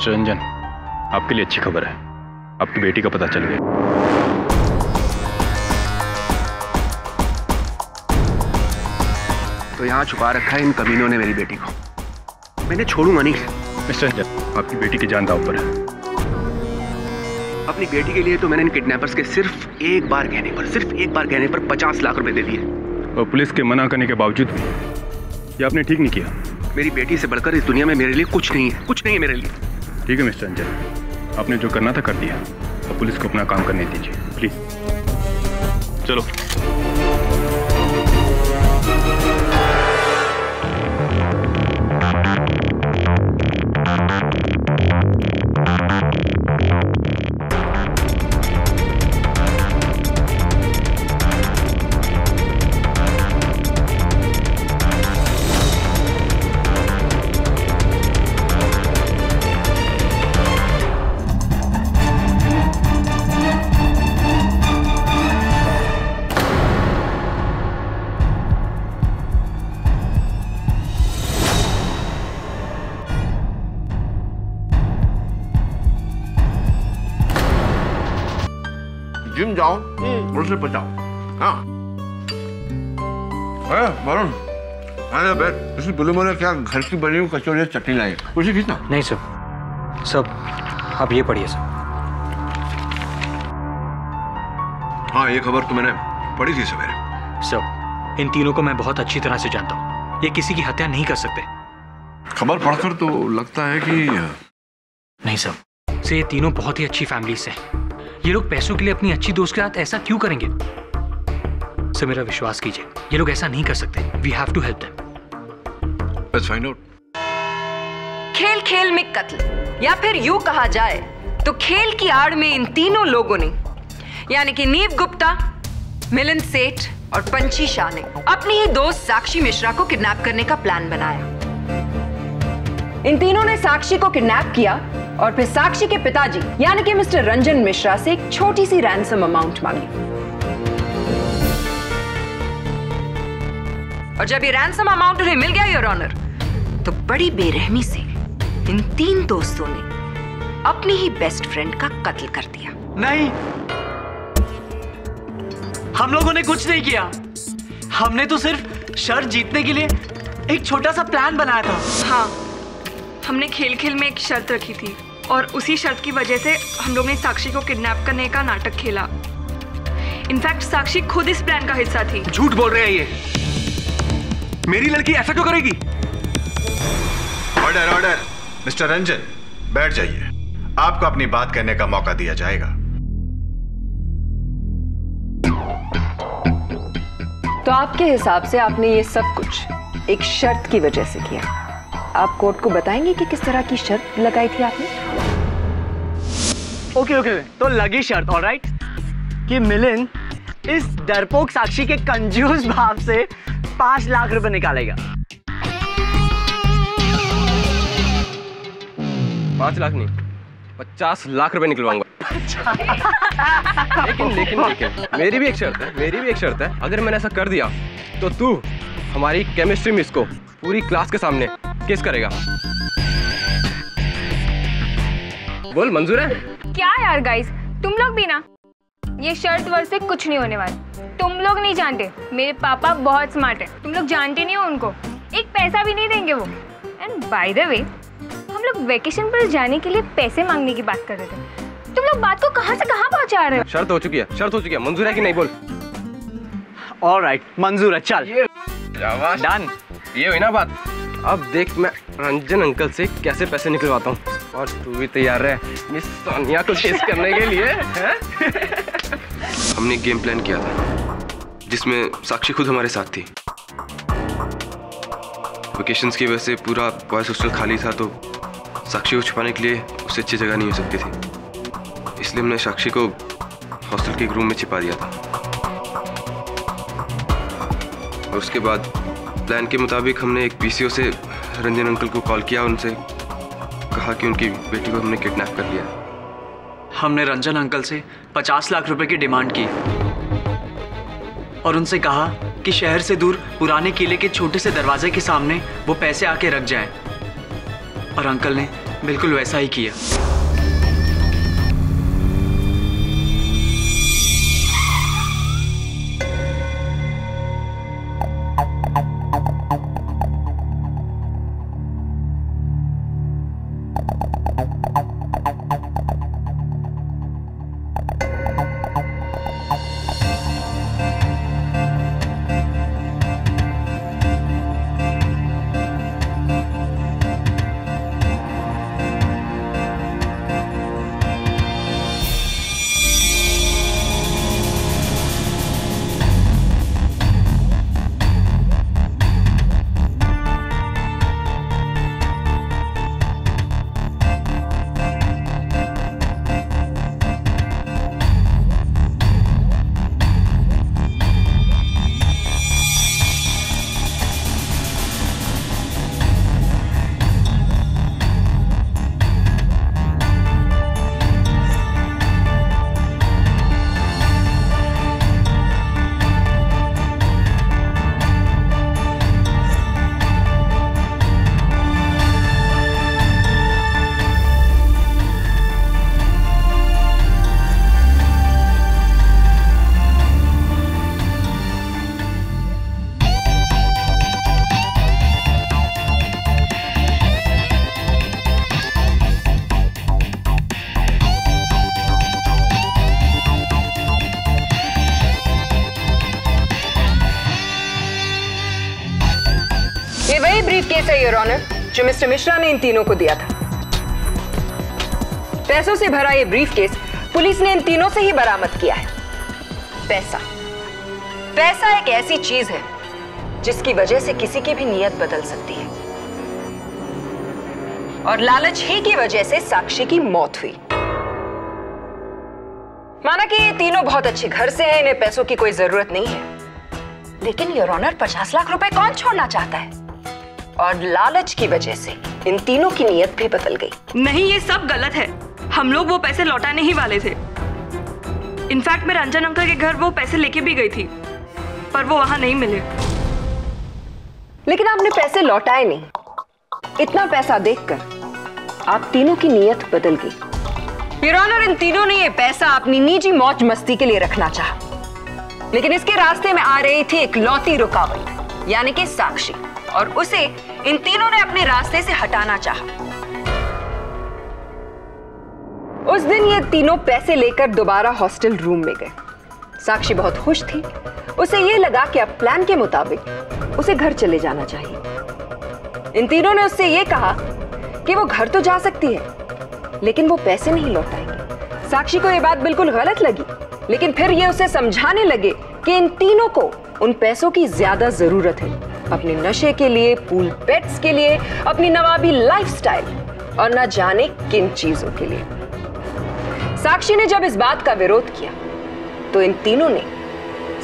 Mister Ranjan, आपके लिए अच्छी खबर है, आपकी बेटी का पता चल गया। तो यहाँ छुपा रखा है इन कमीनों ने मेरी बेटी को, मैंने छोड़ूंगा नहीं। मिस्टर रंजन, आपकी बेटी की जान दांव पर है। अपनी बेटी के लिए तो मैंने इन किडनैपर्स के सिर्फ एक बार कहने पर 50 लाख रुपए दे दिए, और पुलिस के मना करने के बावजूद भी ये आपने ठीक नहीं किया। मेरी बेटी से बढ़कर इस दुनिया में मेरे लिए कुछ नहीं है मेरे लिए। ठीक है मिस्टर रंजन, आपने जो करना था कर दिया, अब पुलिस को अपना काम करने दीजिए प्लीज। चलो। जिम जाओ और उसे बचाओ। हाँ वरुण, अरे बैठ। इसी बुलबुल ने क्या घर की बनी हुई कचौड़ी चटनी लाई, उसे खींचना। नहीं सब आप ये पढ़िए सब। हाँ ये खबर तो मैंने पढ़ी थी सवेरे। सब इन तीनों को मैं बहुत अच्छी तरह से जानता हूँ, ये किसी की हत्या नहीं कर सकते। खबर पढ़कर तो लगता है कि नहीं सब से ये तीनों बहुत ही अच्छी फैमिली से हैं। ये लोग पैसों के लिए अपनी अच्छी दोस्त के साथ ऐसा क्यों करेंगे? सर मेरा विश्वास कीजिए, ये लोग ऐसा नहीं कर सकते। We have to help them. Let's find out. खेल खेल में कत्ल, या फिर यूं कहा जाए तो खेल की आड़ में इन तीनों लोगों ने, यानी कि नीव गुप्ता, मिलिंद सेठ और पंची शाह ने अपनी ही दोस्त साक्षी मिश्रा को किडनैप करने का प्लान बनाया। इन तीनों ने साक्षी को किडनैप किया और फिर साक्षी के पिताजी यानी कि मिस्टर रंजन मिश्रा से एक छोटी सी रैंसम अमाउंट मांगी। और जब ये रैंसम अमाउंट उन्हें मिल गया योर ऑनर, तो बड़ी बेरहमी से इन तीन दोस्तों ने अपनी ही बेस्ट फ्रेंड का कत्ल कर दिया। नहीं, हम लोगों ने कुछ नहीं किया। हमने तो सिर्फ शर्त जीतने के लिए एक छोटा सा प्लान बनाया था। हाँ, हमने खेल खेल में एक शर्त रखी थी और उसी शर्त की वजह से हम लोग ने साक्षी को किडनैप करने का नाटक खेला। इनफैक्ट साक्षी खुद इस प्लान का हिस्सा थी। झूठ बोल रहे हैं ये, मेरी लड़की ऐसा क्यों करेगी? Order order. मिस्टर रंजन बैठ जाइए, आपको अपनी बात कहने का मौका दिया जाएगा। तो आपके हिसाब से आपने ये सब कुछ एक शर्त की वजह से किया। आप कोर्ट को बताएंगे कि किस तरह की शर्त लगाई थी आपने? ओके, तो लगी शर्त, ऑलराइट, कि मिलिंद इस डरपोक साक्षी के कंजूस भाव से 5 लाख रुपए निकालेगा। 5 लाख नहीं, 50 लाख रुपए निकलवाऊंगा। लेकिन मेरी भी एक शर्त है। अगर मैंने ऐसा कर दिया तो तू हमारी केमिस्ट्री मिस को पूरी क्लास के सामने केस करेगा। बोल, मंजूर है? क्या यार गाइस, तुम लोग भी ना, ये शर्त वर्त से कुछ नहीं होने वाला। तुम लोग नहीं जानते, मेरे पापा बहुत स्मार्ट है। तुम लोग जानते नहीं हो उनको, एक पैसा भी नहीं देंगे वो। एंड बाय द वे, हम लोग वेकेशन पर जाने के लिए पैसे मांगने की बात कर रहे थे। तुम लोग बात को कहां से कहां पहुंचा रहे हो? शर्त हो चुकी है। मंजूर है कि नहीं? बोल। ऑलराइट, मंजूर है, चल डन। ये हुई ना बात। अब देख मैं रंजन अंकल से कैसे पैसे निकलवाता हूँ, और तू भी तैयार है मिस सोनिया को केस करने के लिए? हमने एक गेम प्लान किया था जिसमें साक्षी खुद हमारे साथ थी। वेकेशंस की वजह से पूरा बॉयज हॉस्टल खाली था, तो साक्षी को छुपाने के लिए उससे अच्छी जगह नहीं हो सकती थी, इसलिए हमने साक्षी को हॉस्टल के एक रूम में छिपा दिया था। और उसके बाद प्लान के मुताबिक हमने एक पीसीओ से रंजन अंकल को कॉल किया, उनसे कहा कि उनकी बेटी को हमने किडनैप कर लिया। हमने रंजन अंकल से 50 लाख रुपए की डिमांड की और उनसे कहा कि शहर से दूर पुराने किले के छोटे से दरवाजे के सामने वो पैसे आके रख जाएं। और अंकल ने बिल्कुल वैसा ही किया। ये वही ब्रीफकेस है योर ऑनर जो मिस्टर मिश्रा ने इन तीनों को दिया था। पैसों से भरा ये ब्रीफकेस पुलिस ने इन तीनों से ही बरामद किया है। पैसा एक ऐसी चीज है जिसकी वजह से किसी की भी नीयत बदल सकती है, और लालच ही की वजह से साक्षी की मौत हुई। माना कि ये तीनों बहुत अच्छे घर से हैं, इन्हें पैसों की कोई जरूरत नहीं है, लेकिन योर ऑनर 50 लाख रुपए कौन छोड़ना चाहता है? और लालच की वजह से इन तीनों की नीयत भी बदल गई। नहीं, ये सब गलत है। हम लोग वो पैसे लौटाने ही वाले थे। इनफैक्ट मैं रंजन अंकल के घर वो पैसे लेके भी गई थी, पर वो वहां नहीं मिले। लेकिन आपने पैसे लौटाए नहीं। इतना पैसा देखकर आप तीनों की नीयत बदल गई। योर ऑनर, इन तीनों ने ये पैसा अपनी निजी मौज मस्ती के लिए रखना चाहा, लेकिन इसके रास्ते में आ रही थी इकलौती रुकावट, यानी कि साक्षी, और उसे इन तीनों ने अपने रास्ते से हटाना चाहा। उस दिन ये तीनों पैसे लेकर दोबारा हॉस्टल रूम में गए। साक्षी बहुत खुश थी। उसे ये लगा कि अब प्लान के मुताबिक उसे घर चले जाना चाहिए। इन तीनों ने उससे ये कहा कि वो घर तो जा सकती है, लेकिन वो पैसे नहीं लौटाएंगे। साक्षी को ये बात बिल्कुल गलत लगी, लेकिन फिर ये उसे समझाने लगे कि इन तीनों को उन पैसों की ज्यादा जरूरत है, अपने नशे के लिए, पूल पेट्स के लिए, अपनी नवाबी लाइफस्टाइल और न जाने किन चीजों के लिए। साक्षी ने जब इस बात का विरोध किया तो इन तीनों ने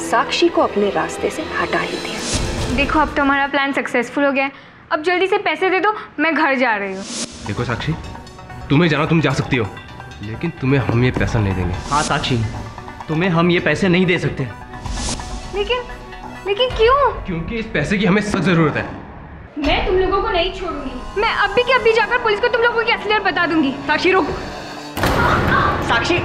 साक्षी को अपने रास्ते से हटा ही दिया। देखो, अब तो हमारा प्लान सक्सेसफुल हो गया है। अब जल्दी से पैसे दे दो, मैं घर जा रही हूँ। देखो साक्षी, तुम्हें जाना तुम जा सकती हो, लेकिन तुम्हें हम ये पैसा नहीं देंगे। हाँ साक्षी, तुम्हें हम ये पैसे नहीं दे सकते। लेकिन क्यों? क्योंकि इस पैसे की हमें सख्त जरूरत है। मैं तुम लोगों को नहीं छोड़ूंगी। मैं अभी के अभी जाकर पुलिस को तुम लोगों की असलियत बता दूंगी। साक्षी रुक। साक्षी,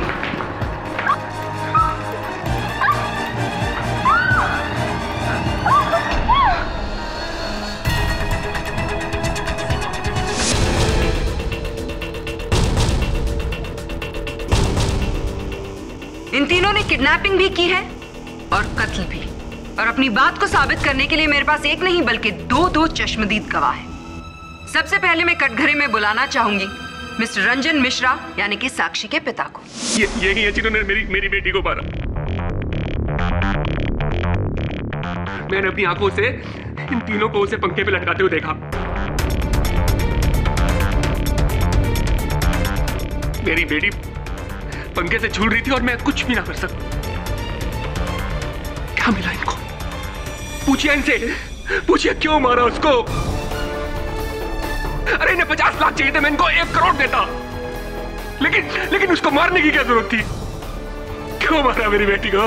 इन तीनों ने किडनैपिंग भी की है और कत्ल भी, और अपनी बात को साबित करने के लिए मेरे पास एक नहीं बल्कि दो चश्मदीद गवाह हैं। सबसे पहले मैं कटघरे में बुलाना चाहूंगी मिस्टर रंजन मिश्रा, यानी कि साक्षी के पिता को। यही है जिन्होंने मेरी बेटी को मारा। मैंने अपनी आंखों से इन तीनों को उसे पंखे पे लटकाते हुए देखा। मेरी बेटी पंखे से झूल रही थी और मैं कुछ भी ना कर सकता। क्या मिला इनको? पूछिए इनसे, पूछिए क्यों मारा उसको। अरे इन्हें 50 लाख चाहिए थे, मैं इनको 1 करोड़ देता, लेकिन उसको मारने की क्या जरूरत थी? क्यों मारा मेरी बेटी को?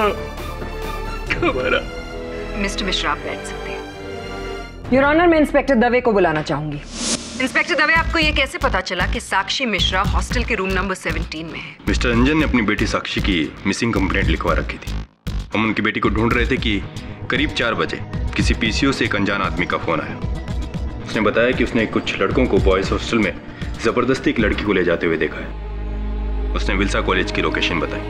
क्यों मारा? मिस्टर मिश्रा, आप बैठ सकते हैं। योर ऑनर, मैं इंस्पेक्टर दवे को बुलाना चाहूंगी। इंस्पेक्टर दवे, आपको ये कैसे पता चला कि साक्षी मिश्रा हॉस्टल के रूम नंबर 17 में है? मिस्टर रंजन ने अपनी बेटी साक्षी की मिसिंग कंप्लेंट लिखवा रखी थी। हम उनकी बेटी को ढूंढ रहे थे कि करीब 4 बजे किसी पीसीओ से एक अनजान आदमी का फोन आया। उसने बताया कि उसने कुछ लड़कों को बॉयज हॉस्टल में जबरदस्ती एक लड़की को ले जाते हुए देखा है। उसने विल्सा कॉलेज की लोकेशन बताई।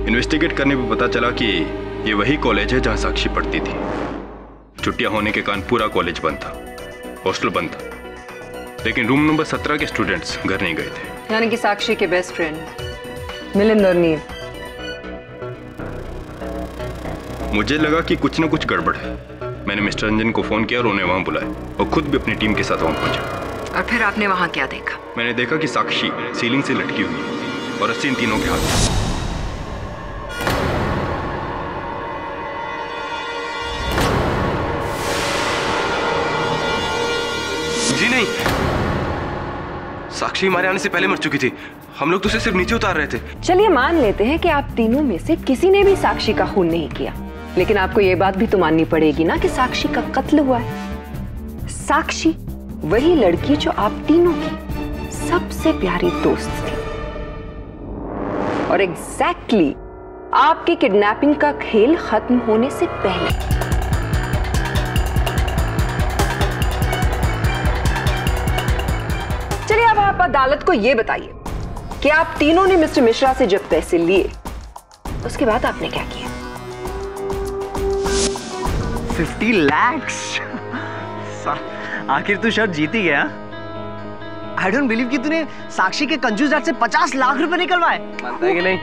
इन्वेस्टिगेट करने पर पता चला कि ये वही कॉलेज है जहां साक्षी पढ़ती थी। छुट्टियां होने के कारण पूरा कॉलेज बंद था, हॉस्टल बंद था, लेकिन रूम नंबर 17 के स्टूडेंट्स घर नहीं गए थे। यानी कि साक्षी के बेस्ट फ्रेंड मिलिंद और नीव। मुझे लगा कि कुछ न कुछ गड़बड़ है। मैंने मिस्टर रंजन को फोन किया और उन्हें वहां बुलाया और खुद भी अपनी टीम के साथ वहां पहुंचा। और फिर आपने वहां क्या देखा? मैंने देखा कि साक्षी सीलिंग से लटकी हुई है और रस्सी इन तीनों के हाथ में। जी नहीं, साक्षी हमारे आने से पहले मर चुकी थी। हम लोग तो उसे सिर्फ नीचे उतार रहे थे। चलिए मान लेते हैं कि आप तीनों में से किसी ने भी साक्षी का खून नहीं किया, लेकिन आपको ये बात भी तो माननी पड़ेगी ना कि साक्षी का कत्ल हुआ है। साक्षी वही लड़की जो आप तीनों की सबसे प्यारी दोस्त थी और एग्जैक्टली आपकी किडनैपिंग का खेल खत्म होने से पहले। चलिए अब आप अदालत को यह बताइए कि आप तीनों ने मिस्टर मिश्रा से जब पैसे लिए उसके बाद आपने क्या किया? 50 lakhs। आखिर तू शर्त जीत ही गया। आई डोंट बिलीव कि तूने साक्षी के कंजूस डैड से 50 लाख रुपए निकलवाए। मानता है कि नहीं?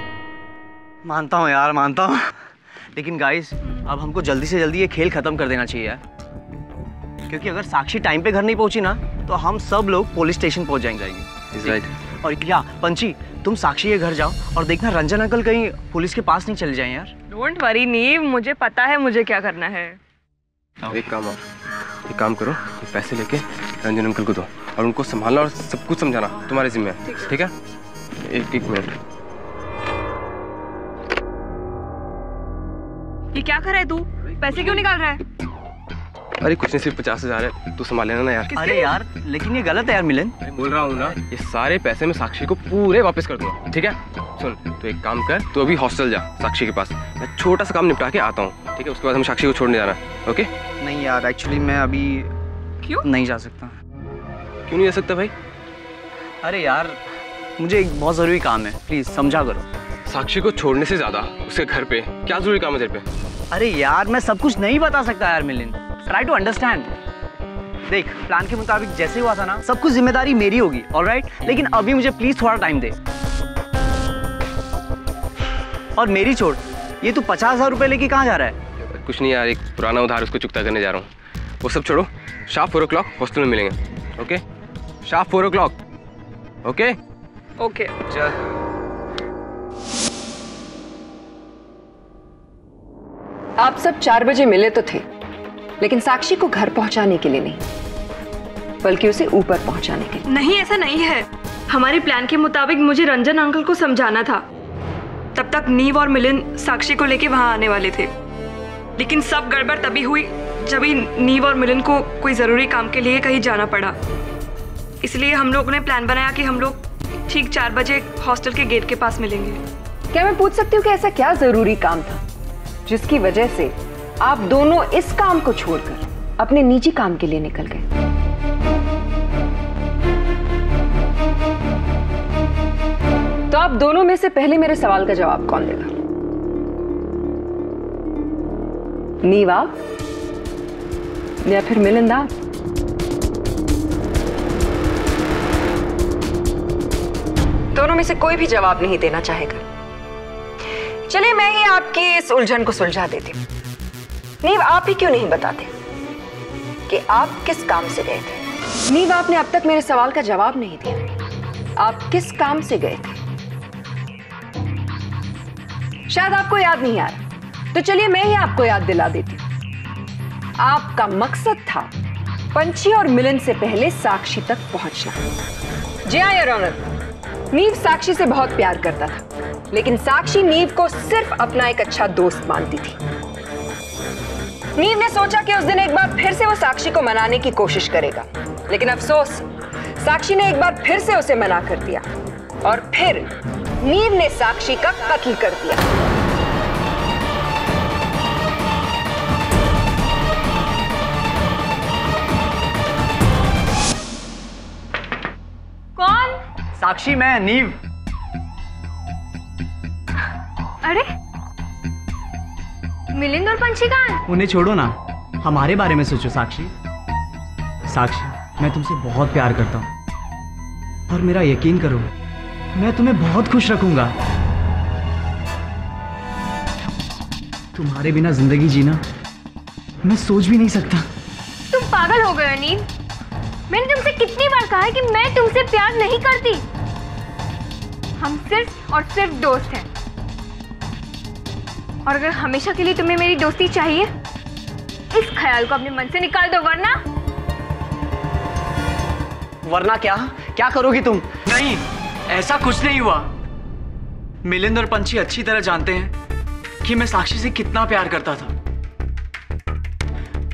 मानता हूँ यार, मानता हूँ, लेकिन गाइस अब हमको जल्दी से जल्दी ये खेल खत्म कर देना चाहिए यार, क्योंकि अगर साक्षी टाइम पे घर नहीं पहुंची ना तो हम सब लोग पुलिस स्टेशन पहुंच जाएंगे। और क्या पंची, तुम साक्षी के घर जाओ और देखना रंजन अंकल कहीं पुलिस के पास नहीं चले जाएं यार। डोंट वरी नीव, मुझे पता है मुझे क्या करना है। एक काम करो, ये पैसे लेके रंजन अंकल को दो और उनको संभालना और सब कुछ समझाना तुम्हारे जिम्मे है, ठीक है? एक मिनट। ये क्या कर रहा है तू? पैसे क्यों निकाल रहा है? अरे कुछ नहीं, सिर्फ 50,000 है, तू संभाल लेना ना यार। अरे यार लेकिन ये गलत है यार मिलन। बोल रहा हूँ ना, ये सारे पैसे मैं साक्षी को पूरे वापस कर दूंगा, ठीक है? सुन, तो एक काम कर, तू अभी हॉस्टल जा साक्षी के पास, मैं छोटा सा काम निपटा के आता हूँ, ठीक है? उसके बाद हम साक्षी को छोड़ने जाना, ओके? नहीं यार, एक्चुअली मैं अभी क्यों नहीं जा सकता। क्यों नहीं जा सकता भाई? अरे यार मुझे एक बहुत जरूरी काम है, प्लीज समझा करो। साक्षी को छोड़ने से ज्यादा उसके घर पे क्या जरूरी काम है तेरे पे? अरे यार मैं सब कुछ नहीं बता सकता यार मिलिन, ट्राई टू अंडरस्टैंड। देख, प्लान के मुताबिक जैसे हुआ था ना, सब कुछ जिम्मेदारी मेरी होगी, ऑलराइट? लेकिन अभी मुझे प्लीज थोड़ा टाइम दे। और मेरी छोड़, ये तू 50,000 रुपए लेके कहाँ जा रहा है? कुछ नहीं यार, एक पुराना उधार उसको चुकता करने जा रहा हूँ। वो सब छोड़ो, शार्प 4 o'clock हॉस्टल में मिलेंगे, okay? Sharp 4 o'clock, okay? Okay चल। आप सब 4 बजे मिले तो थे, लेकिन साक्षी को घर पहुंचाने के लिए नहीं, बल्कि उसे ऊपर पहुंचाने के लिए। नहीं, ऐसा नहीं है। हमारे प्लान के मुताबिक मुझे रंजन अंकल को समझाना था। तब तक नीव और मिलिंद साक्षी को लेके वहां आने वाले थे, लेकिन सब गड़बड़ तभी हुई जब ही नीव और मिलिंद को कोई जरूरी काम के लिए कहीं जाना पड़ा। इसलिए हम लोगों ने प्लान बनाया कि हम लोग ठीक 4 बजे हॉस्टल के गेट के पास मिलेंगे। क्या मैं पूछ सकती हूँ कि ऐसा क्या जरूरी काम था जिसकी वजह से आप दोनों इस काम को छोड़कर अपने निजी काम के लिए निकल गए? तो आप दोनों में से पहले मेरे सवाल का जवाब कौन देगा? नीव आप या फिर मिलिंद आप? दोनों में से कोई भी जवाब नहीं देना चाहेगा। चलिए मैं ही आपकी इस उलझन को सुलझा देती हूँ। नीव, आप ही क्यों नहीं बताते कि आप किस काम से गए थे? नीव, आपने अब तक मेरे सवाल का जवाब नहीं दिया। आप किस काम से गए थे? शायद आपको याद नहीं आ रहा, तो चलिए मैं ही आपको याद दिला देती हूँ। आपका मकसद था पंची और मिलन से पहले साक्षी तक पहुंचना। जी हाँ योर ऑनर, नीव साक्षी से बहुत प्यार करता था, लेकिन साक्षी नीव को सिर्फ अपना एक अच्छा दोस्त मानती थी। नीव ने सोचा कि उस दिन एक बार फिर से वो साक्षी को मनाने की कोशिश करेगा लेकिन अफसोस साक्षी ने एक बार फिर से उसे मना कर दिया और फिर नीव ने साक्षी का कत्ल कर दिया। कौन? साक्षी, मैं नीव। अरे मिलिंद और पंछी कहाँ हैं? उन्हें छोड़ो ना, हमारे बारे में सोचो साक्षी। साक्षी, मैं तुमसे बहुत प्यार करता हूँ और मेरा यकीन करो, मैं तुम्हें बहुत खुश रखूंगा। तुम्हारे बिना जिंदगी जीना मैं सोच भी नहीं सकता। तुम पागल हो गए हो नीव। मैंने तुमसे कितनी बार कहा है कि मैं तुमसे प्यार नहीं करती। हम सिर्फ और सिर्फ दोस्त हैं, और अगर हमेशा के लिए तुम्हें मेरी दोस्ती चाहिए, इस ख्याल को अपने मन से निकाल दो, वरना क्या करोगी तुम? नहीं, ऐसा कुछ नहीं हुआ। मिलिंद और पंछी अच्छी तरह जानते हैं कि मैं साक्षी से कितना प्यार करता था।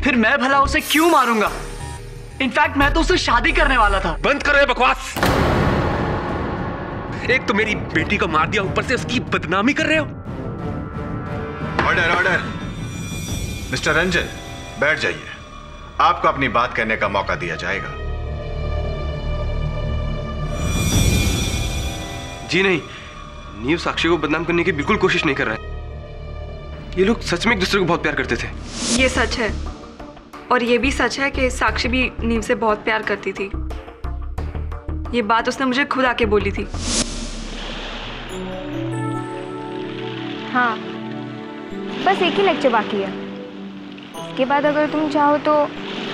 फिर मैं भला उसे क्यों मारूंगा? इनफैक्ट मैं तो उससे शादी करने वाला था। बंद करो ये बकवास। एक तो मेरी बेटी को मार दिया, ऊपर से उसकी बदनामी कर रहे हो। Order order. मिस्टर रंजन, बैठ जाइए। आपको अपनी बात कहने का मौका दिया जाएगा। जी नहीं, नीव साक्षी को बदनाम करने की बिल्कुल कोशिश नहीं कर रहा है। ये लोग सच में एक दूसरे को बहुत प्यार करते थे। ये सच है, और ये भी सच है कि साक्षी भी नीव से बहुत प्यार करती थी। ये बात उसने मुझे खुद आके बोली थी। हाँ, बस एक ही लेक्चर बाकी है। इसके बाद अगर तुम चाहो तो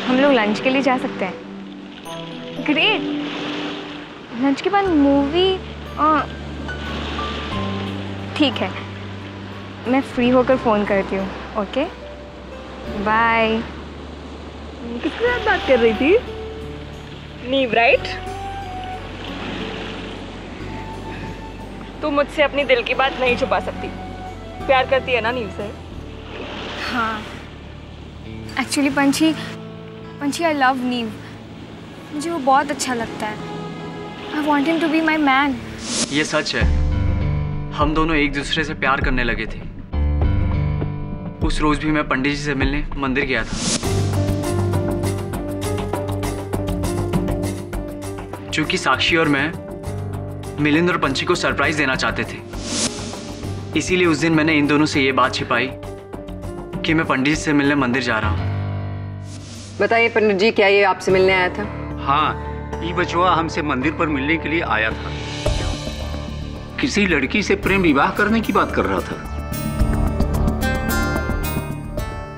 हम लोग लंच के लिए जा सकते हैं। ग्रेट। लंच के बाद मूवी? ठीक है, मैं फ्री होकर फ़ोन करती हूँ। Okay, bye. किसके साथ बात कर रही थी? नीव, राइट? तू मुझसे अपनी दिल की बात नहीं छुपा सकती। प्यार करती है ना नीव से? हाँ, एक्चुअली पंछी आई लव नीव। मुझे वो बहुत अच्छा लगता है। I want him to be my man. ये सच है, हम दोनों एक दूसरे से प्यार करने लगे थे। उस रोज भी मैं पंडित जी से मिलने मंदिर गया था। क्योंकि साक्षी और मैं मिलिंद और पंछी को सरप्राइज देना चाहते थे, इसीलिए उस दिन मैंने इन दोनों से ये बात छिपाई कि मैं पंडित जी से मिलने मंदिर जा रहा हूँ। बताइए पंडित जी, क्या ये आपसे मिलने आया था? हाँ, ये बचवा हमसे मंदिर पर मिलने के लिए आया था। किसी लड़की से प्रेम विवाह करने की बात कर रहा था।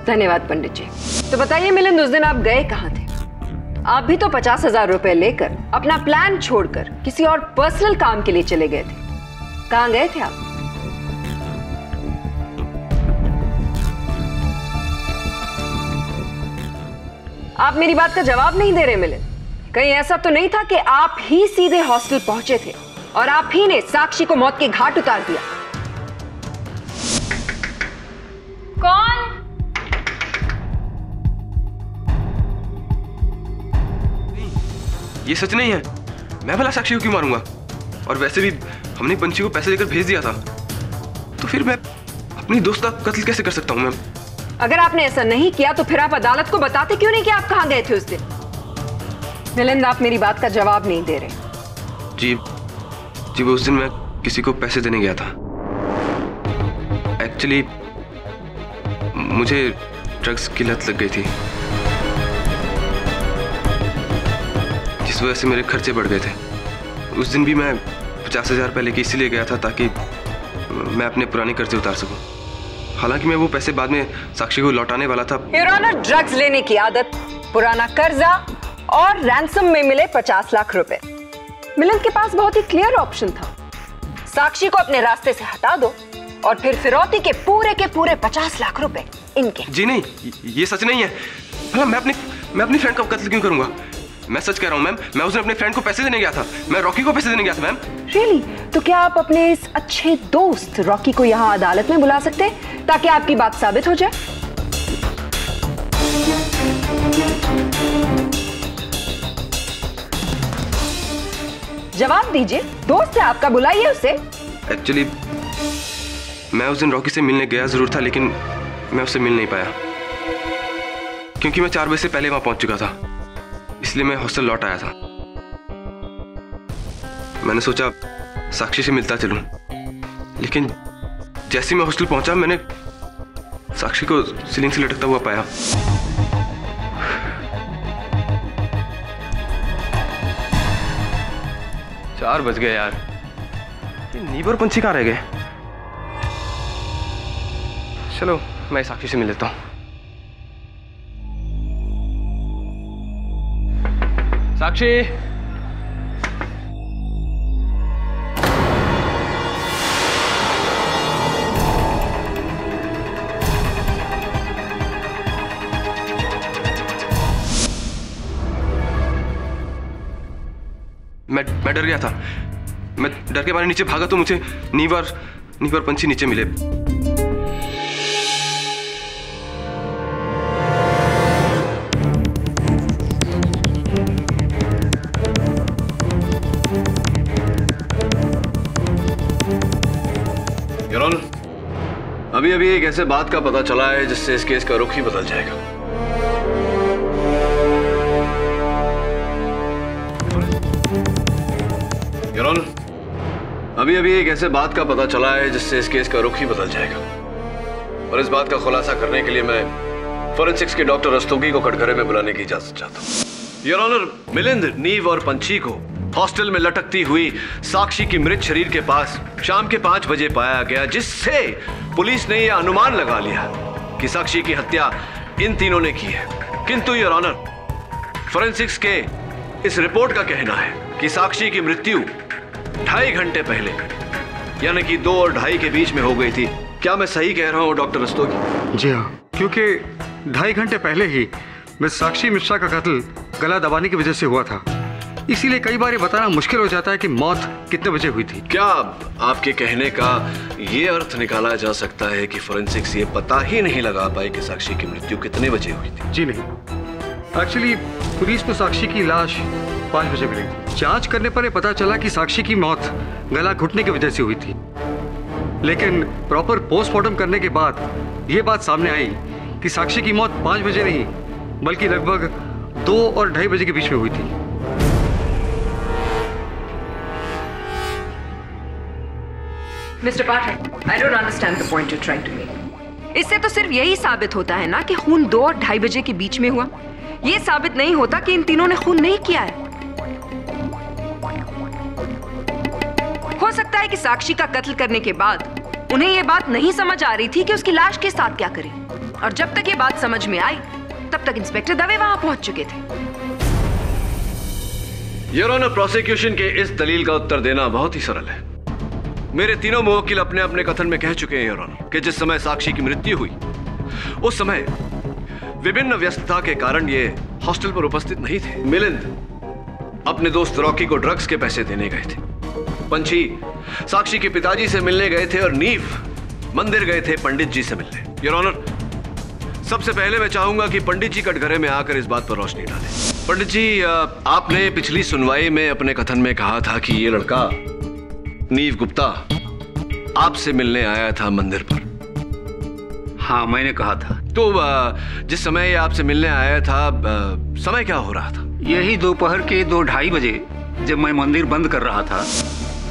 धन्यवाद पंडित जी। तो बताइए मिलिंद, उस दिन आप गए कहाँ थे? आप भी तो 50,000 रुपए लेकर अपना प्लान छोड़कर किसी और पर्सनल काम के लिए चले गए थे। कहाँ गए थे आप? आप मेरी बात का जवाब नहीं दे रहे मिलिंद। कहीं ऐसा तो नहीं था कि आप ही सीधे हॉस्टल पहुंचे थे और आप ही ने साक्षी को मौत के घाट उतार दिया? कौन? ये सच नहीं है। मैं भला साक्षी को क्यों मारूंगा? और वैसे भी हमने पंछी को पैसे देकर भेज दिया था, तो फिर मैं अपनी दोस्त का कत्ल कैसे कर सकता हूँ मैम? अगर आपने ऐसा नहीं किया तो फिर आप अदालत को बताते क्यों नहीं कि आप कहां गए थे उस दिन? मिलिंद, आप मेरी बात का जवाब नहीं दे रहे। जी वो उस दिन मैं किसी को पैसे देने गया था। एक्चुअली मुझे ड्रग्स की लत लग गई थी, जिस वजह से मेरे खर्चे बढ़ गए थे। उस दिन भी मैं 50,000 रुपये लेके इसीलिए गया था ताकि मैं अपने पुराने कर्जे उतार सकूं। हालांकि मैं वो पैसे बाद में साक्षी को लौटाने वाला था। योर ऑनर, ड्रग्स लेने की आदत, पुराना कर्जा और रैंसम में मिले 50 लाख रुपए। मिलिंद के पास बहुत ही क्लियर ऑप्शन था। साक्षी को अपने रास्ते से हटा दो और फिर फिरौती के पूरे 50 लाख रुपए इनके। जी नहीं, ये सच नहीं है। भला मैं अपनी फ्रेंड का कत्ल क्यों करूंगा? मैं सच कह रहा हूँ मैम, मैं उस दिन अपने फ्रेंड को पैसे देने गया था। मैं रॉकी को पैसे देने गया था मैम। रियली? तो क्या आप अपने इस अच्छे दोस्त रॉकी को यहाँ अदालत में बुला सकते हैं ताकि आपकी बात साबित हो जाए? जवाब दीजिए, दोस्त है आपका, बुलाइए उसे। एक्चुअली मैं उस दिन रॉकी से मिलने गया जरूर था, लेकिन मैं उससे मिल नहीं पाया क्योंकि मैं 4 बजे से पहले वहां पहुंच चुका था, इसलिए मैं हॉस्टल लौट आया था। मैंने सोचा साक्षी से मिलता चलूं, लेकिन जैसे मैं हॉस्टल पहुंचा मैंने साक्षी को सीलिंग से लटकता हुआ पाया। चार बज गए यार, ये नीव और पंछी कहाँ रह गए? चलो मैं साक्षी से मिल लेता हूं। साक्षी, मैं डर गया था। मैं डर के मारे नीचे भागा तो मुझे नीव और पंछी नीचे मिले। योर ऑनर, अभी एक ऐसे बात का पता चला है जिससे इस केस का रुख ही बदल जाएगा। योर ऑनर, अभी एक ऐसे बात का पता चला है जिससे इस केस का रुख ही बदल जाएगा, और इस बात का खुलासा करने के लिए मैं फोरेंसिक्स के डॉक्टर रस्तोगी को कटघरे में बुलाने की इजाजत चाहता हूँ। योर ऑनर, मिलिंद, नीव और पंछी को हॉस्टल में लटकती हुई साक्षी की मृत शरीर के पास शाम के 5 बजे पाया गया, जिससे पुलिस ने यह अनुमान लगा लिया कि साक्षी की हत्या इन तीनों ने की है। किंतु योर ऑनर, फोरेंसिक्स के इस रिपोर्ट का कहना है कि साक्षी की मृत्यु 2.5 घंटे पहले, यानी कि 2 और 2.5 के बीच में हो गई थी। क्या मैं सही कह रहा हूँ डॉक्टर रस्तोगी? जी हाँ, क्योंकि 2.5 घंटे पहले ही मिस साक्षी मिश्रा का कत्ल गला दबाने की वजह से हुआ था, इसीलिए कई बार ये बताना मुश्किल हो जाता है कि मौत कितने बजे हुई थी। क्या आपके कहने का ये अर्थ निकाला जा सकता है कि फोरेंसिक्स ये पता ही नहीं लगा पाई कि साक्षी की मृत्यु कितने बजे हुई थी? जी नहीं, एक्चुअली पुलिस को साक्षी की लाश 5 बजे मिली। जांच करने पर यह पता चला कि साक्षी की मौत गला घुटने की वजह से हुई थी, लेकिन प्रॉपर पोस्टमार्टम करने के बाद यह बात सामने आई कि साक्षी की मौत 5 बजे नहीं बल्कि लगभग 2 और 2.5 बजे के बीच में हुई थी। Mister Pathak, I don't understand the point you're trying to make. इससे तो सिर्फ यही साबित होता है ना कि खून 2 और 2.5 बजे के बीच में हुआ। ये साबित नहीं होता कि इन तीनों ने खून नहीं किया है। हो सकता है कि साक्षी का कत्ल करने के बाद उन्हें ये बात नहीं समझ आ रही थी कि उसकी लाश के साथ क्या करें, और जब तक ये बात समझ में आई तब तक इंस्पेक्टर दवे वहां पहुंच चुके थे। योर ऑनर, प्रोसिक्यूशन के इस दलील का उत्तर देना बहुत ही सरल है। मेरे तीनों मुवक्किल अपने अपने कथन में कह चुके हैं योर ऑनर कि जिस समय साक्षी की मृत्यु हुई उस समय विभिन्न व्यस्तता के कारण ये हॉस्टल पर उपस्थित नहीं थे। मिलिंद अपने दोस्त रॉकी को ड्रग्स के पैसे देने गए थे, पंछी साक्षी के पिताजी से मिलने गए थे, और नीव मंदिर गए थे पंडित जी से मिलने। योर ऑनर, सबसे पहले मैं चाहूंगा कि पंडित जी कटघरे में आकर इस बात पर रोशनी डालें। पंडित जी, आपने पिछली सुनवाई में अपने कथन में कहा था कि ये लड़का नीव गुप्ता आपसे मिलने आया था मंदिर पर। हाँ, मैंने कहा था। तो जिस समय ये आपसे मिलने आया था, समय क्या हो रहा था? यही दोपहर के 2-2:30 बजे, जब मैं मंदिर बंद कर रहा था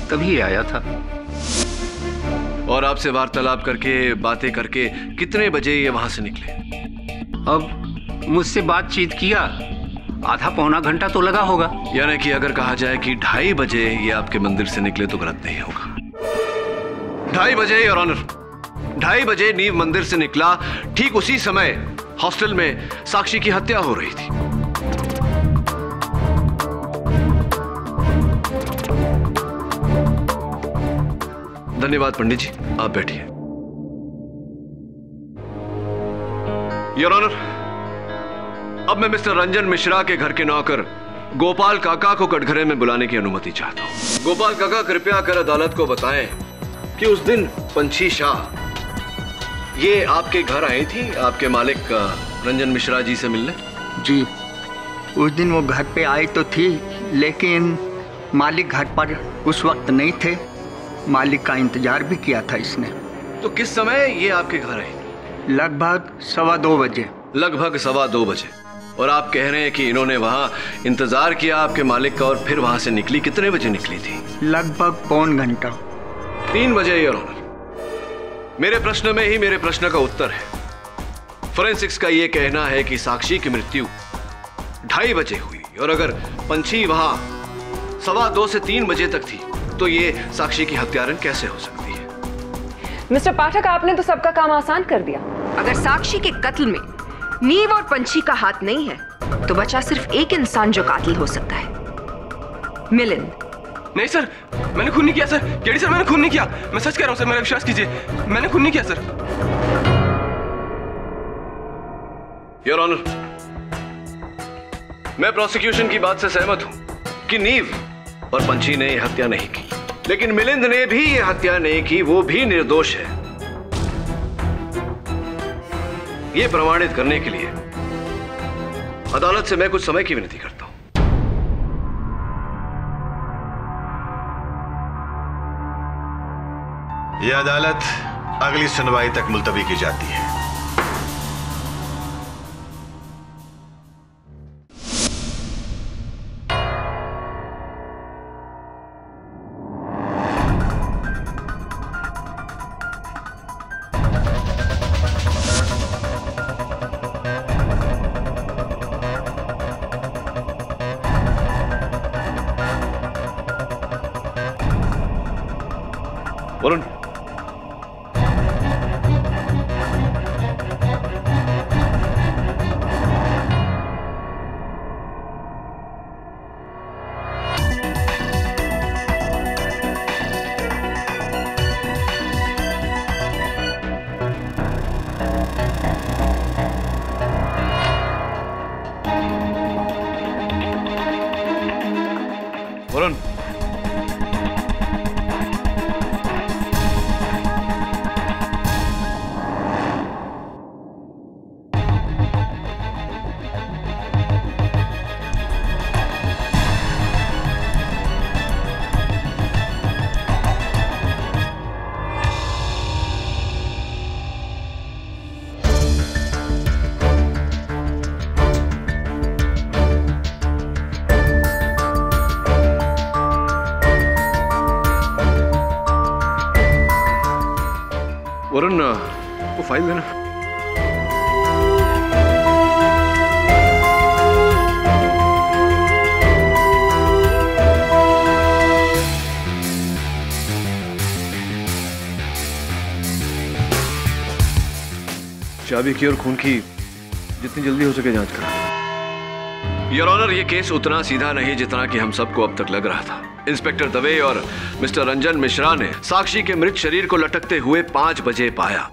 तभी आया था। और आपसे वार्तालाप करके, बातें करके कितने बजे ये वहां से निकले? अब मुझसे बातचीत किया, आधा पौना घंटा तो लगा होगा। यानी कि अगर कहा जाए कि 2:30 बजे ये आपके मंदिर से निकले तो गलत नहीं होगा। 2:30 बजे योर ऑनर, 2:30 बजे नीव मंदिर से निकला। ठीक उसी समय हॉस्टल में साक्षी की हत्या हो रही थी। धन्यवाद पंडित जी, आप बैठिए। योर ऑनर, अब मैं मिस्टर रंजन मिश्रा के घर के नौकर गोपाल काका को कटघरे में बुलाने की अनुमति चाहता हूं। गोपाल काका, कृपया कर अदालत को बताएं कि उस दिन पंछी शाह ये आपके घर आई थी आपके मालिक रंजन मिश्रा जी से मिलने? जी, उस दिन वो घर पे आई तो थी, लेकिन मालिक घर पर उस वक्त नहीं थे। मालिक का इंतजार भी किया था इसने। तो किस समय ये आपके घर आई? लगभग 2:15 बजे। लगभग 2:15 बजे। और आप कह रहे हैं कि इन्होंने वहाँ इंतजार किया आपके मालिक का और फिर वहाँ से निकली। कितने बजे निकली थी? लगभग पौन घंटा। 3 बजे योर ऑनर। मेरे प्रश्न में ही मेरे प्रश्न का उत्तर है। फोरेंसिक्स का ये कहना है कि साक्षी की मृत्यु 2:30 बजे हुई और अगर पंछी वहाँ 2:15 से 3 बजे तक थी तो ये साक्षी की हत्यारन कैसे हो सकती है? मिस्टर पाठक, आपने तो सबका काम आसान कर दिया। अगर साक्षी के कत्ल में नीव और पंछी का हाथ नहीं है तो बचा सिर्फ एक इंसान जो कातिल हो सकता है, मिलिंद। नहीं सर, मैंने खून नहीं किया सर। केडी सर, मैंने खून नहीं किया। मैं सच कह रहा हूँ सर, मेरा विश्वास कीजिए, मैंने खून नहीं किया सर। योर ऑनर, मैं प्रोसिक्यूशन की बात से सहमत हूं कि नीव और पंछी ने यह हत्या नहीं की, लेकिन मिलिंद ने भी यह हत्या नहीं की। वो भी निर्दोष है। यह प्रमाणित करने के लिए अदालत से मैं कुछ समय की विनती करता हूं। यह अदालत अगली सुनवाई तक मुलतवी की जाती है। वरुण, वरुण, वरुण, वो फाइल देना। चाबी की और खून की जितनी जल्दी हो सके जांच करा। योर ऑनर, ये केस उतना सीधा नहीं जितना कि हम सबको अब तक लग रहा था। इंस्पेक्टर दवे और मिस्टर रंजन मिश्रा ने साक्षी के मृत शरीर को लटकते हुए 5 बजे पाया,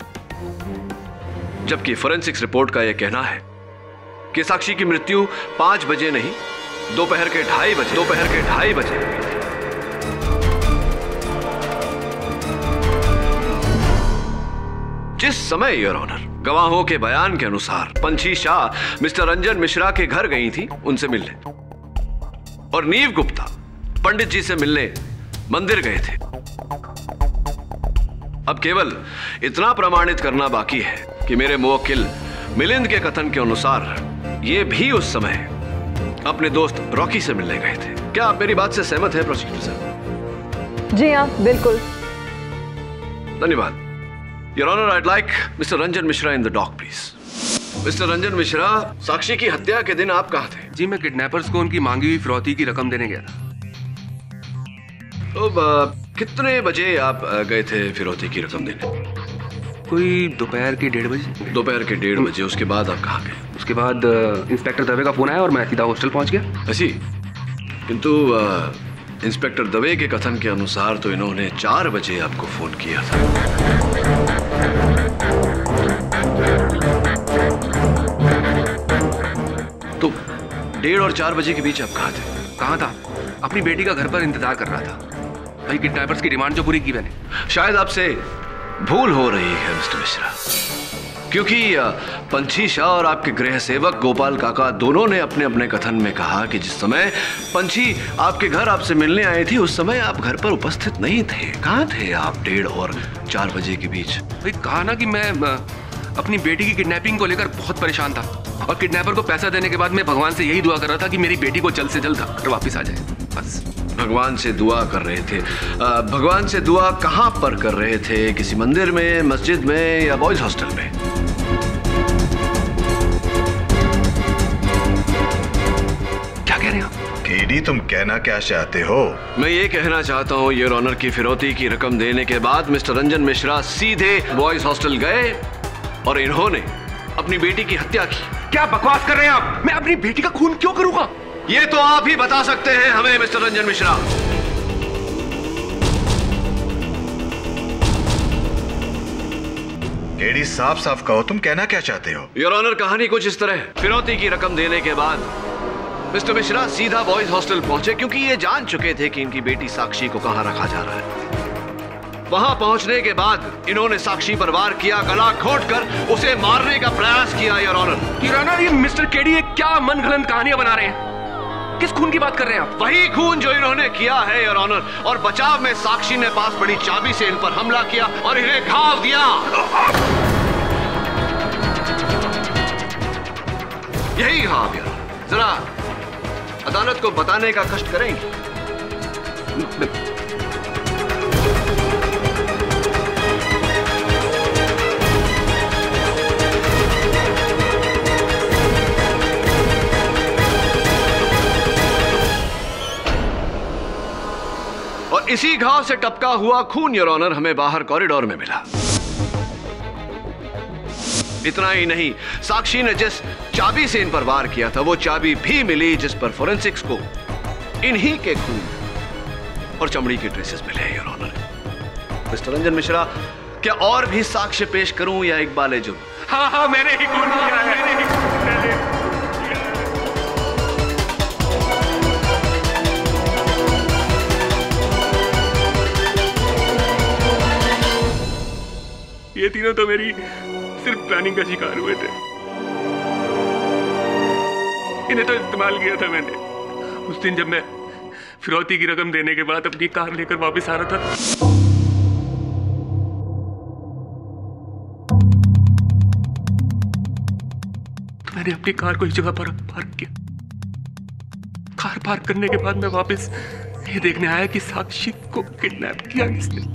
जबकि फोरेंसिक्स रिपोर्ट का यह कहना है कि साक्षी की मृत्यु 5 बजे नहीं, दोपहर के 2:30 बजे। जिस समय योर ऑनर गवाहों के बयान के अनुसार पंछी शाह मिस्टर रंजन मिश्रा के घर गई थी उनसे मिलने, और नीव गुप्ता पंडित जी से मिलने मंदिर गए थे। अब केवल इतना प्रमाणित करना बाकी है कि मेरे मुवक्किल मिलिंद के कथन के अनुसार ये भी उस समय अपने दोस्त रॉकी से मिलने गए थे। क्या आप मेरी बात से सहमत हैं प्रोसिक्यूटर साहब? जी हाँ, बिल्कुल। धन्यवाद। Your honour, I'd like Mr. Ranjan Mishra in the dock, please. Mister Ranjan Mishra, Sakshi की हत्या के दिन आप कहाँ थे? जी, मैं किडनैपर्स को उनकी मांगी हुई फिरौती की रकम देने गया था। तो कितने बजे आप गए थे फिरौती की रकम देने? कोई दोपहर के 1:30 बजे। दोपहर के 1:30 बजे। उसके बाद आप कहाँ गए? उसके बाद इंस्पेक्टर दवे का फोन आया और मैं सीधा हॉस्टल पहुंच गया। ऐसी? किंतु इंस्पेक्टर दवे के कथन के अनुसार तो इन्होंने 4 बजे आपको फोन किया था। तो 1:30 और 4 बजे के बीच आप कहाँ थे? कहाँ था? अपनी बेटी का घर पर इंतजार कर रहा था। भाई, किडनैपर्स की डिमांड जो पूरी की मैंने। शायद आपसे भूल हो रही है मिस्टर मिश्रा। क्योंकि पंछी शाह और आपके गृह सेवक गोपाल काका दोनों ने अपने अपने कथन में कहा कि जिस समय पंछी आपके घर आपसे मिलने आई थी उस समय आप घर पर उपस्थित नहीं थे। कहाँ थे आप 1:30 और 4 बजे के बीच? भाई कहा ना कि मैं अपनी बेटी की किडनैपिंग को लेकर बहुत परेशान था और किडनैपर को पैसा देने के बाद मैं भगवान से यही दुआ कर रहा था कि मेरी बेटी को जल्द से जल्द घर वापस आ जाए, बस। भगवान से दुआ कर रहे थे? भगवान से दुआ कहाँ पर कर रहे थे? किसी मंदिर में, मस्जिद में या बॉयज हॉस्टल में? क्या कह रहे हैं आप? केडी, तुम कहना क्या चाहते हो? मैं ये कहना चाहता हूँ योर ऑनर की फिरौती की रकम देने के बाद मिस्टर रंजन मिश्रा सीधे बॉयज हॉस्टल गए और इन्होंने अपनी बेटी की हत्या की। क्या बकवास कर रहे हैं आप? मैं अपनी बेटी का खून क्यों करूंगा? ये तो आप ही बता सकते हैं हमें मिस्टर रंजन मिश्रा। केडी, साफ साफ कहो, तुम कहना क्या चाहते हो? योर ऑनर, कहानी कुछ इस तरह। फिरौती की रकम देने के बाद मिस्टर मिश्रा सीधा बॉयज हॉस्टल पहुंचे क्योंकि ये जान चुके थे कि इनकी बेटी साक्षी को कहां रखा जा रहा है। वहां पहुंचने के बाद इन्होंने साक्षी पर वार किया, गला घोंटकर उसे मारने का प्रयास किया। योर ऑनर, ये मिस्टर केडी क्या मनगढ़ंत कहानियां बना रहे हैं? किस खून की बात कर रहे हैं आप? वही खून जो इन्होंने किया है योर ऑनर। और बचाव में साक्षी ने पास पड़ी चाबी से इन पर हमला किया और इन्हें घाव दिया। यही हाँ यार, जरा अदालत को बताने का कष्ट करेंगे? और इसी घाव से टपका हुआ खून योर ऑनर हमें बाहर कॉरिडोर में मिला। इतना ही नहीं, साक्षी ने जिस चाबी से इन पर वार किया था वो चाबी भी मिली जिस पर फोरेंसिक्स को इन्हीं के खून और चमड़ी के ट्रेसेस मिले। Your honour, mister Ranjan Mishra, क्या और भी साक्ष्य पेश करूं या इकबाल जुर्म? हाँ, मैंने ही खून किया है। ये तीनों तो मेरी सिर्फ प्लानिंग का शिकार हुए थे। इन्हें तो इस्तेमाल किया था मैंने उस दिन जब मैं फिरौती की रकम देने के बाद अपनी कार लेकर वापस आ रहा था। तो मैंने अपनी कार को इस जगह पर पार्क किया। कार पार्क करने के बाद मैं वापस ये देखने आया कि साक्षी को किडनैप किया किसने।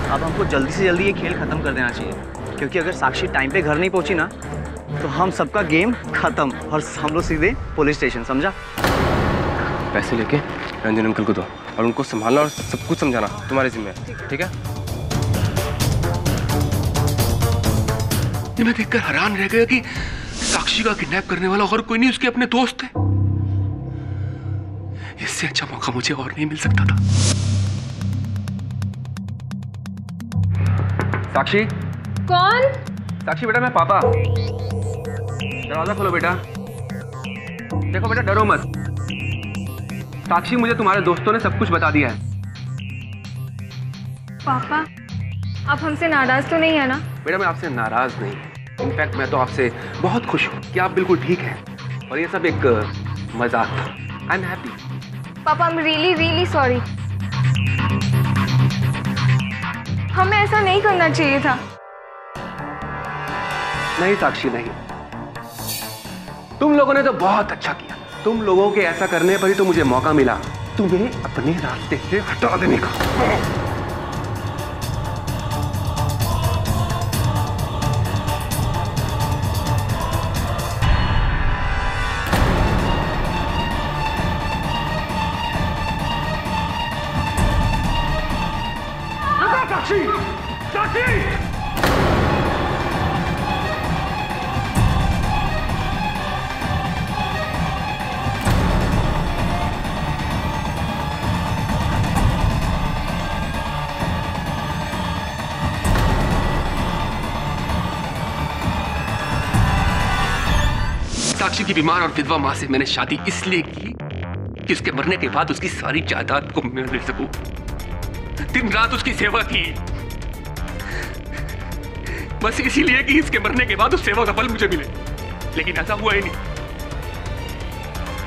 अब हमको जल्दी से जल्दी ये खेल खत्म कर देना चाहिए, क्योंकि अगर साक्षी टाइम पे घर नहीं पहुंची ना तो हम सबका गेम खत्म और हम लोग सीधे पुलिस स्टेशन, समझा? पैसे लेके रंजन अंकल को दो और उनको संभालना और सब कुछ समझाना तुम्हारे जिम्मे है, ठीक है? मैं देखकर हैरान रह गया कि साक्षी का किडनैप करने वाला और कोई नहीं, उसके अपने दोस्त थे। इससे अच्छा मौका मुझे और नहीं मिल सकता था। साक्षी। कौन? साक्षी बेटा, मैं पापा। दरवाजा खोलो बेटा। देखो बेटा, डरो मत। साक्षी, मुझे तुम्हारे दोस्तों ने सब कुछ बता दिया है। पापा, आप हमसे नाराज तो नहीं है ना? बेटा, मैं आपसे नाराज नहीं, इनफैक्ट मैं तो आपसे बहुत खुश हूँ कि आप बिल्कुल ठीक हैं और ये सब एक मजाक था। I am happy. पापा, I am really really sorry. हमें ऐसा नहीं करना चाहिए था। नहीं साक्षी, नहीं। तुम लोगों ने तो बहुत अच्छा किया। तुम लोगों के ऐसा करने पर ही तो मुझे मौका मिला तुम्हें अपने रास्ते से हटा देने का। साक्षी! साक्षी! साक्षी की बीमार और विधवा मां से मैंने शादी इसलिए की कि उसके मरने के बाद उसकी सारी जायदाद को मैं ले सकूं। दिन रात उसकी सेवा की, बस इसीलिए कि इसके मरने के बाद उस सेवा का फल मुझे मिले। लेकिन ऐसा हुआ ही नहीं।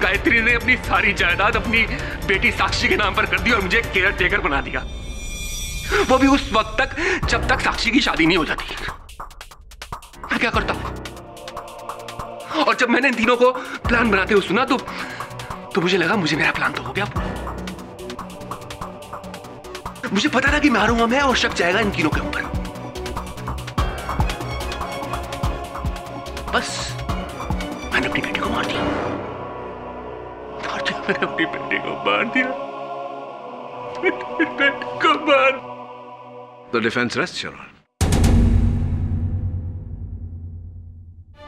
गायत्री ने अपनी सारी जायदाद अपनी बेटी साक्षी के नाम पर कर दी और मुझे केयर टेकर बना दिया, वो भी उस वक्त तक जब तक साक्षी की शादी नहीं हो जाती। मैं क्या करता? और जब मैंने इन तीनों को प्लान बनाते हुए सुना तो मुझे लगा मुझे मेरा प्लान तो हो गया। मुझे पता था कि मारूंगा मैं और शक जाएगा इन तीनों के ऊपर। बस मैंने अपनी बेटी को मार दिया। मैंने अपनी बेटी को मार दिया। बेटी को मार। The defense rests, Your Honor.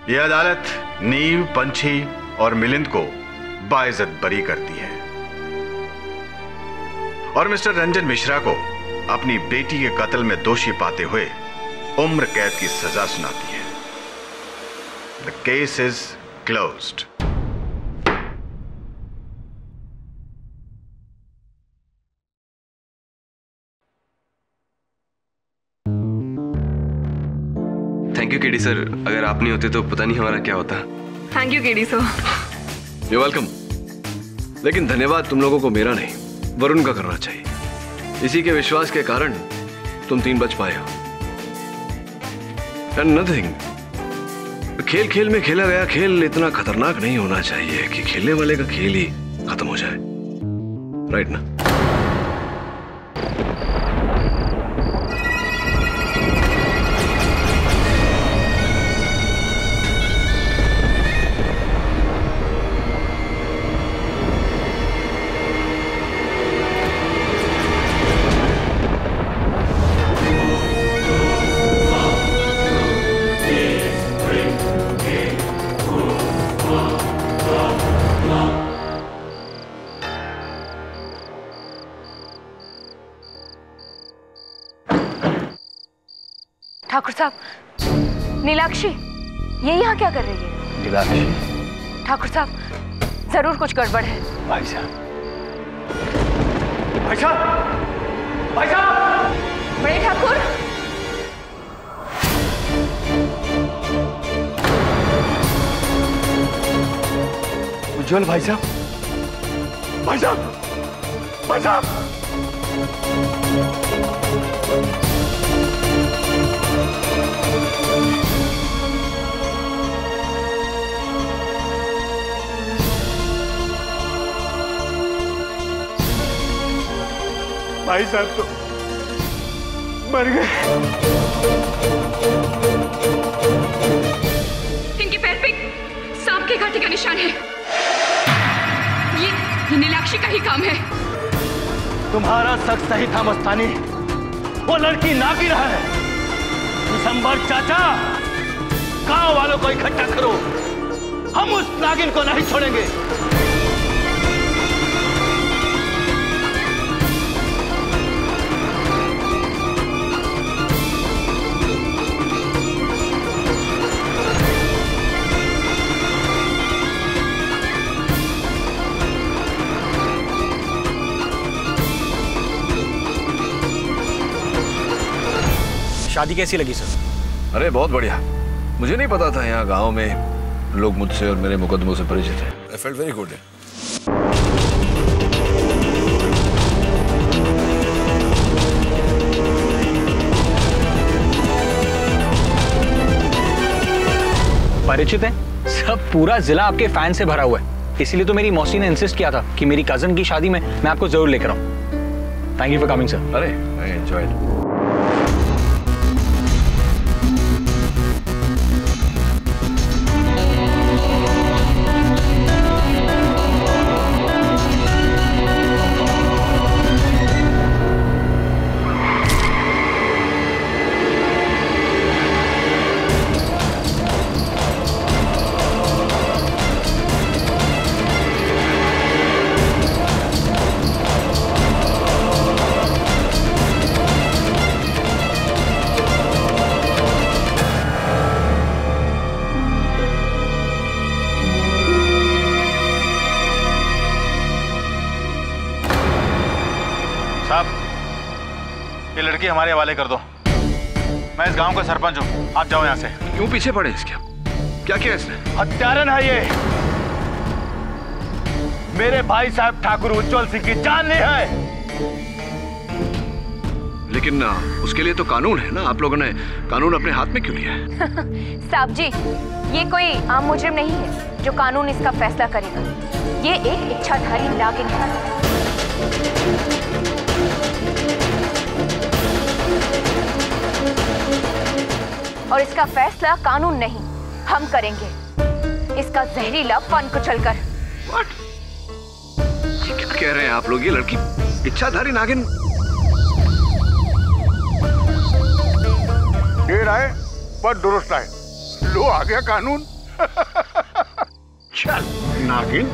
यह अदालत नीव, पंछी और मिलिंद को बाइज्जत बरी करती है और मिस्टर रंजन मिश्रा को अपनी बेटी के कत्ल में दोषी पाते हुए उम्र कैद की सजा सुनाती है। The case is closed. Thank you KD sir, अगर आप नहीं होते तो पता नहीं हमारा क्या होता। Thank you KD sir. You're welcome. लेकिन धन्यवाद तुम लोगों को मेरा नहीं, वरुण का करना चाहिए। इसी के विश्वास के कारण तुम तीन बच पाए हो। And nothing. खेल खेल में खेला गया खेल इतना खतरनाक नहीं होना चाहिए कि खेलने वाले का खेल ही खत्म हो जाए, राइट ना? ठाकुर साहब, नीलाक्षी ये यहाँ क्या कर रही है? नीलाक्षी? ठाकुर साहब जरूर कुछ गड़बड़ है। भाई साहब, भाई साहब, भाई साहब! बड़े ठाकुर, उज्जवल भाई साहब, भाई साहब, भाई साहब! भाई साहब तो मर गए। इनके पैर पे सांप के कांटे का निशान है। ये नीलाक्षी का ही काम है। तुम्हारा शक सही था मस्तानी, वो लड़की नागिन है। दिसंबर चाचा, गांव वालों को इकट्ठा करो, हम उस नागिन को नहीं छोड़ेंगे। शादी कैसी लगी सर? अरे बहुत बढ़िया। मुझे नहीं पता था यहाँ गांव में लोग मुझसे और मेरे मुकदमों से परिचित हैं। I felt very good. परिचित है? सब पूरा जिला आपके फैन से भरा हुआ है। इसीलिए तो मेरी मौसी ने इंसिस्ट किया था कि मेरी कजन की शादी में मैं आपको जरूर लेकर आऊं। Thank you for coming sir. अरे आई एंजॉयड। ये लड़की हमारे हवाले कर दो। मैं इस गांव का सरपंच हूँ, आप जाओ यहाँ से। क्यों पीछे पड़े इसके? क्या किया इसने? हत्यारन है ये। मेरे भाई साहब ठाकुर उज्जवल सिंह की जान ली है। लेकिन उसके लिए तो कानून है ना, आप लोगों ने कानून अपने हाथ में क्यों लिया है? साहब जी, ये कोई आम मुजरिम नहीं है जो कानून इसका फैसला करेगा। ये एक इच्छाधारी नागिन है। और इसका फैसला कानून नहीं, हम करेंगे। इसका जहरीला फन कुचलकर। ये क्या कह रहे हैं आप लोग? ये लड़की इच्छाधारी नागिन? देर आए पर दुरुस्त आए। लो आ गया कानून। चल नागिन।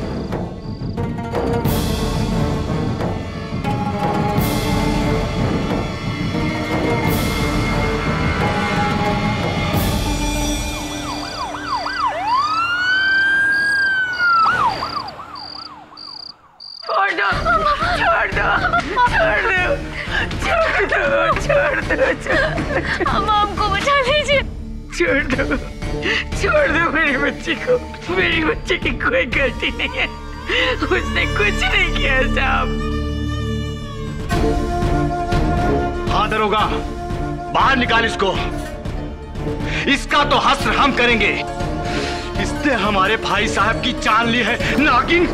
हम हमको बचा लीजिए। छोड़ दो मेरी बच्ची को। मेरी बच्ची की कोई गलती नहीं है, उसने कुछ नहीं किया साहब। हाँ दरोगा, बाहर निकाल इसको। इसका तो हश्र हम करेंगे। इसने हमारे भाई साहब की जान ली है, नागिन।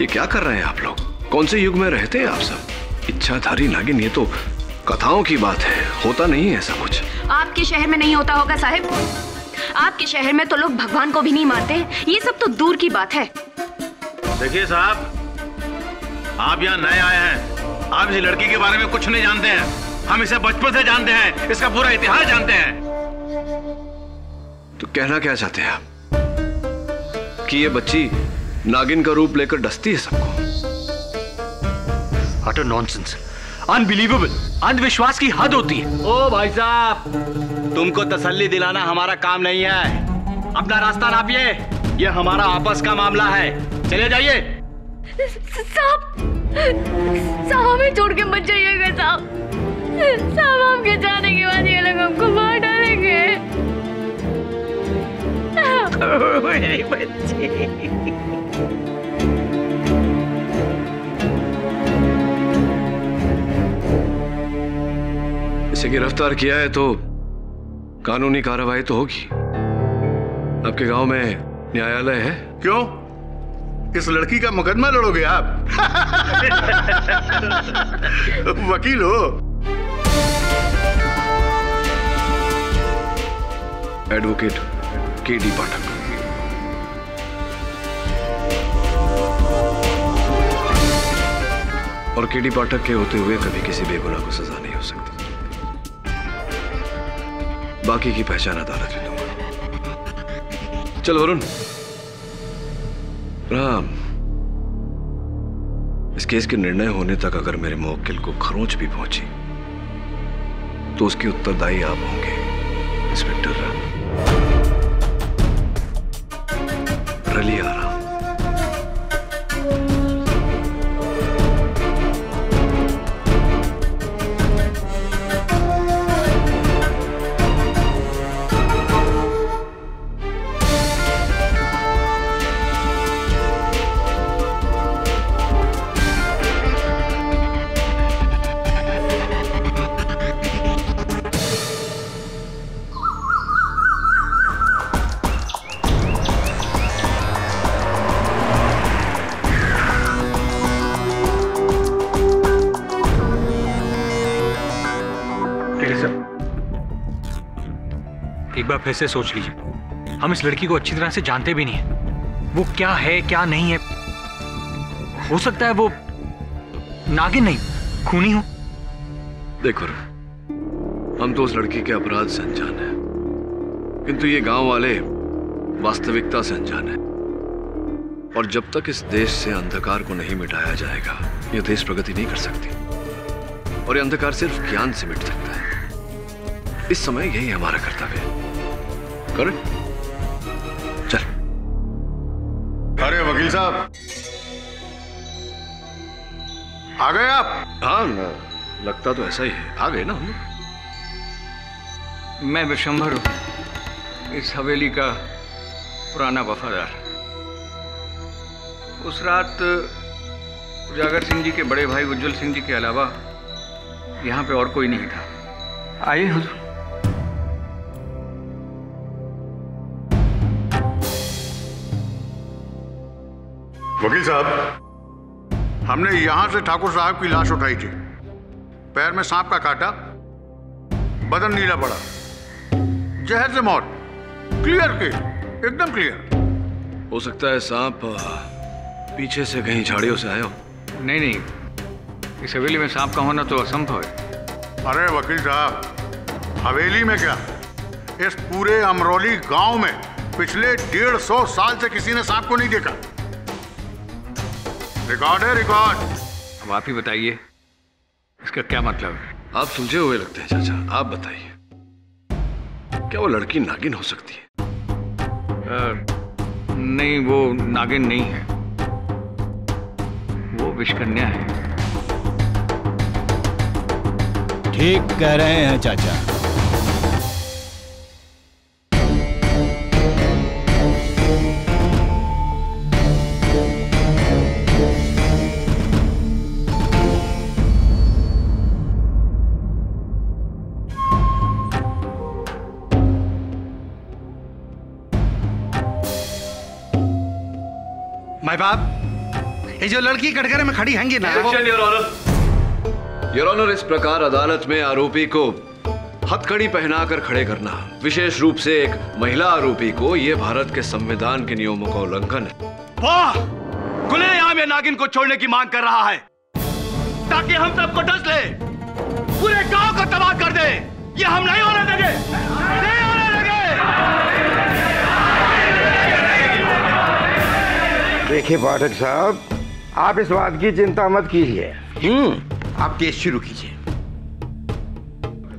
ये क्या कर रहे हैं आप लोग? कौन से युग में रहते हैं आप सब? इच्छाधारी नागिन, ये तो कथाओं की बात है, होता नहीं है ऐसा कुछ। आपके शहर में नहीं होता होगा साहब। आपके शहर में तो लोग भगवान को भी नहीं मानते। ये सब तो दूर की बात है। देखिए साहब, आप यहाँ नए आए हैं, आप इस लड़की के बारे में कुछ नहीं जानते हैं। हम इसे बचपन से जानते हैं, इसका पूरा इतिहास जानते हैं। तो कहना क्या चाहते हैं आप कि ये बच्ची नागिन का रूप लेकर डसती है सबको? अटर नॉनसेंस, अनबिलीवेबल, अंधविश्वास की हद होती है। ओ भाई साहब, तुमको तसल्ली दिलाना हमारा काम नहीं है। अपना रास्ता नापिए, ये हमारा आपस का मामला है। चले जाइए। साहब, साहब हमें छोड़ के मत जाइएगा साहब। साहब हमके जाने के बाद ये लोग हमको मार डालेंगे। मेरी बच्ची। इसे गिरफ्तार किया है तो कानूनी कार्रवाई तो होगी। आपके गांव में न्यायालय है? क्यों, इस लड़की का मुकदमा लड़ोगे आप? वकील हो? Advocate K D. पाठक। और के.डी. पाठक के होते हुए कभी किसी बेगुनाह को सजा नहीं हो सकती। बाकी की पहचान अदालत में दूंगा। चल वरुण, राम, इस केस के निर्णय होने तक अगर मेरे मुवक्किल को खरोंच भी पहुंची तो उसकी उत्तरदायी आप होंगे, इंस्पेक्टर राम। रली आ रहा। एक बार फिर से सोच लीजिए, हम इस लड़की को अच्छी तरह से जानते भी नहीं है। वो क्या है क्या नहीं है, हो सकता है वो नागिन नहीं, खूनी हो। देखो, हम तो उस लड़की के अपराध से अनजान हैं, किंतु ये गांव वाले वास्तविकता से अनजान हैं। और जब तक इस देश से अंधकार को नहीं मिटाया जाएगा, ये देश प्रगति नहीं कर सकती। और ये अंधकार सिर्फ ज्ञान से मिट सकता है। इस समय यही हमारा कर्तव्य है। करेक्ट? चल। अरे वकील साहब, आ गए आप? हाँ, लगता तो ऐसा ही है। आ गए ना हम लोग। मैं विशंभर हूं, इस हवेली का पुराना वफादार। उस रात उजागर सिंह जी के बड़े भाई उज्जवल सिंह जी के अलावा यहाँ पे और कोई नहीं था। आइए हुजूर। वकील साहब, हमने यहां से ठाकुर साहब की लाश उठाई थी। पैर में सांप का काटा, बदन नीला पड़ा, जहर से मौत। क्लियर केस, एकदम क्लियर। हो सकता है सांप पीछे से कहीं झाड़ियों से आया हो। नहीं नहीं, इस हवेली में सांप का होना तो असंभव है। अरे वकील साहब, हवेली में क्या, इस पूरे अमरौली गांव में पिछले 150 साल से किसी ने सांप को नहीं देखा। रिकॉर्ड है, रिकॉर्ड। अब आप ही बताइए, इसका क्या मतलब है? आप सुलझे हुए लगते हैं चाचा, आप बताइए, क्या वो लड़की नागिन हो सकती है? नहीं, वो नागिन नहीं है, वो विषकन्या है। ठीक कह रहे हैं चाचा। माय बाप, ये जो लड़की कटघरे में खड़ी हैंगी ना। योर ऑनर, इस प्रकार अदालत में आरोपी को हथकड़ी पहनाकर खड़े करना, विशेष रूप से एक महिला आरोपी को, यह भारत के संविधान के नियमों का उल्लंघन है। वाह! खुलेआम ये नागिन को छोड़ने की मांग कर रहा है ताकि हम सबको डस ले, पूरे गांव को तबाह कर दे। ये हम नहीं होने देंगे, नहीं होने देंगे। देखिए पाठक साहब, आप इस बात की चिंता मत कीजिए। आप केस शुरू कीजिए।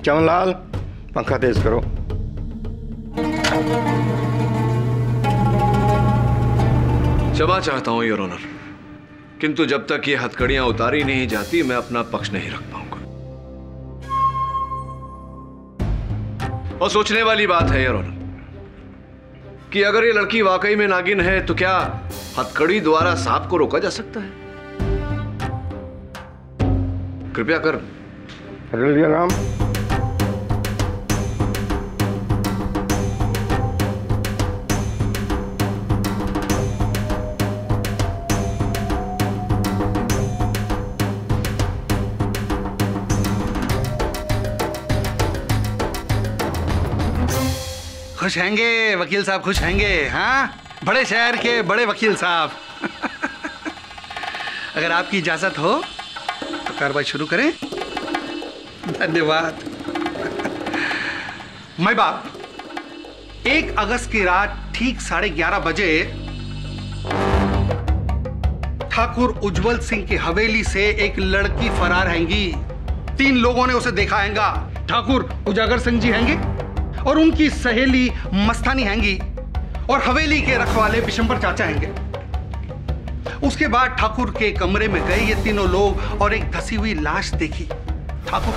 चमनलाल, पंखा तेज करो। क्षमा चाहता हूं योर ऑनर, किंतु जब तक ये हथकड़ियां उतारी नहीं जाती मैं अपना पक्ष नहीं रख पाऊंगा। और सोचने वाली बात है योर ऑनर कि अगर ये लड़की वाकई में नागिन है तो क्या हथकड़ी द्वारा सांप को रोका जा सकता है? कृपया कर राम। खुश हैंगे वकील साहब, खुश हैंगे। हाँ, बड़े शहर के बड़े वकील साहब। अगर आपकी इजाजत हो तो कार्रवाई शुरू करें। धन्यवाद। मैं बाप, 1 अगस्त की रात ठीक 11:30 बजे ठाकुर उज्जवल सिंह की हवेली से एक लड़की फरार हैंगी। 3 लोगों ने उसे देखा हैगा। ठाकुर उजागर सिंह जी हैंगे और उनकी सहेली मस्तानी हैंगी और हवेली के रखवाले विशंबर चाचा हैंगे। उसके बाद ठाकुर के कमरे में गए ये तीनों लोग और एक धसी हुई लाश देखी ठाकुर।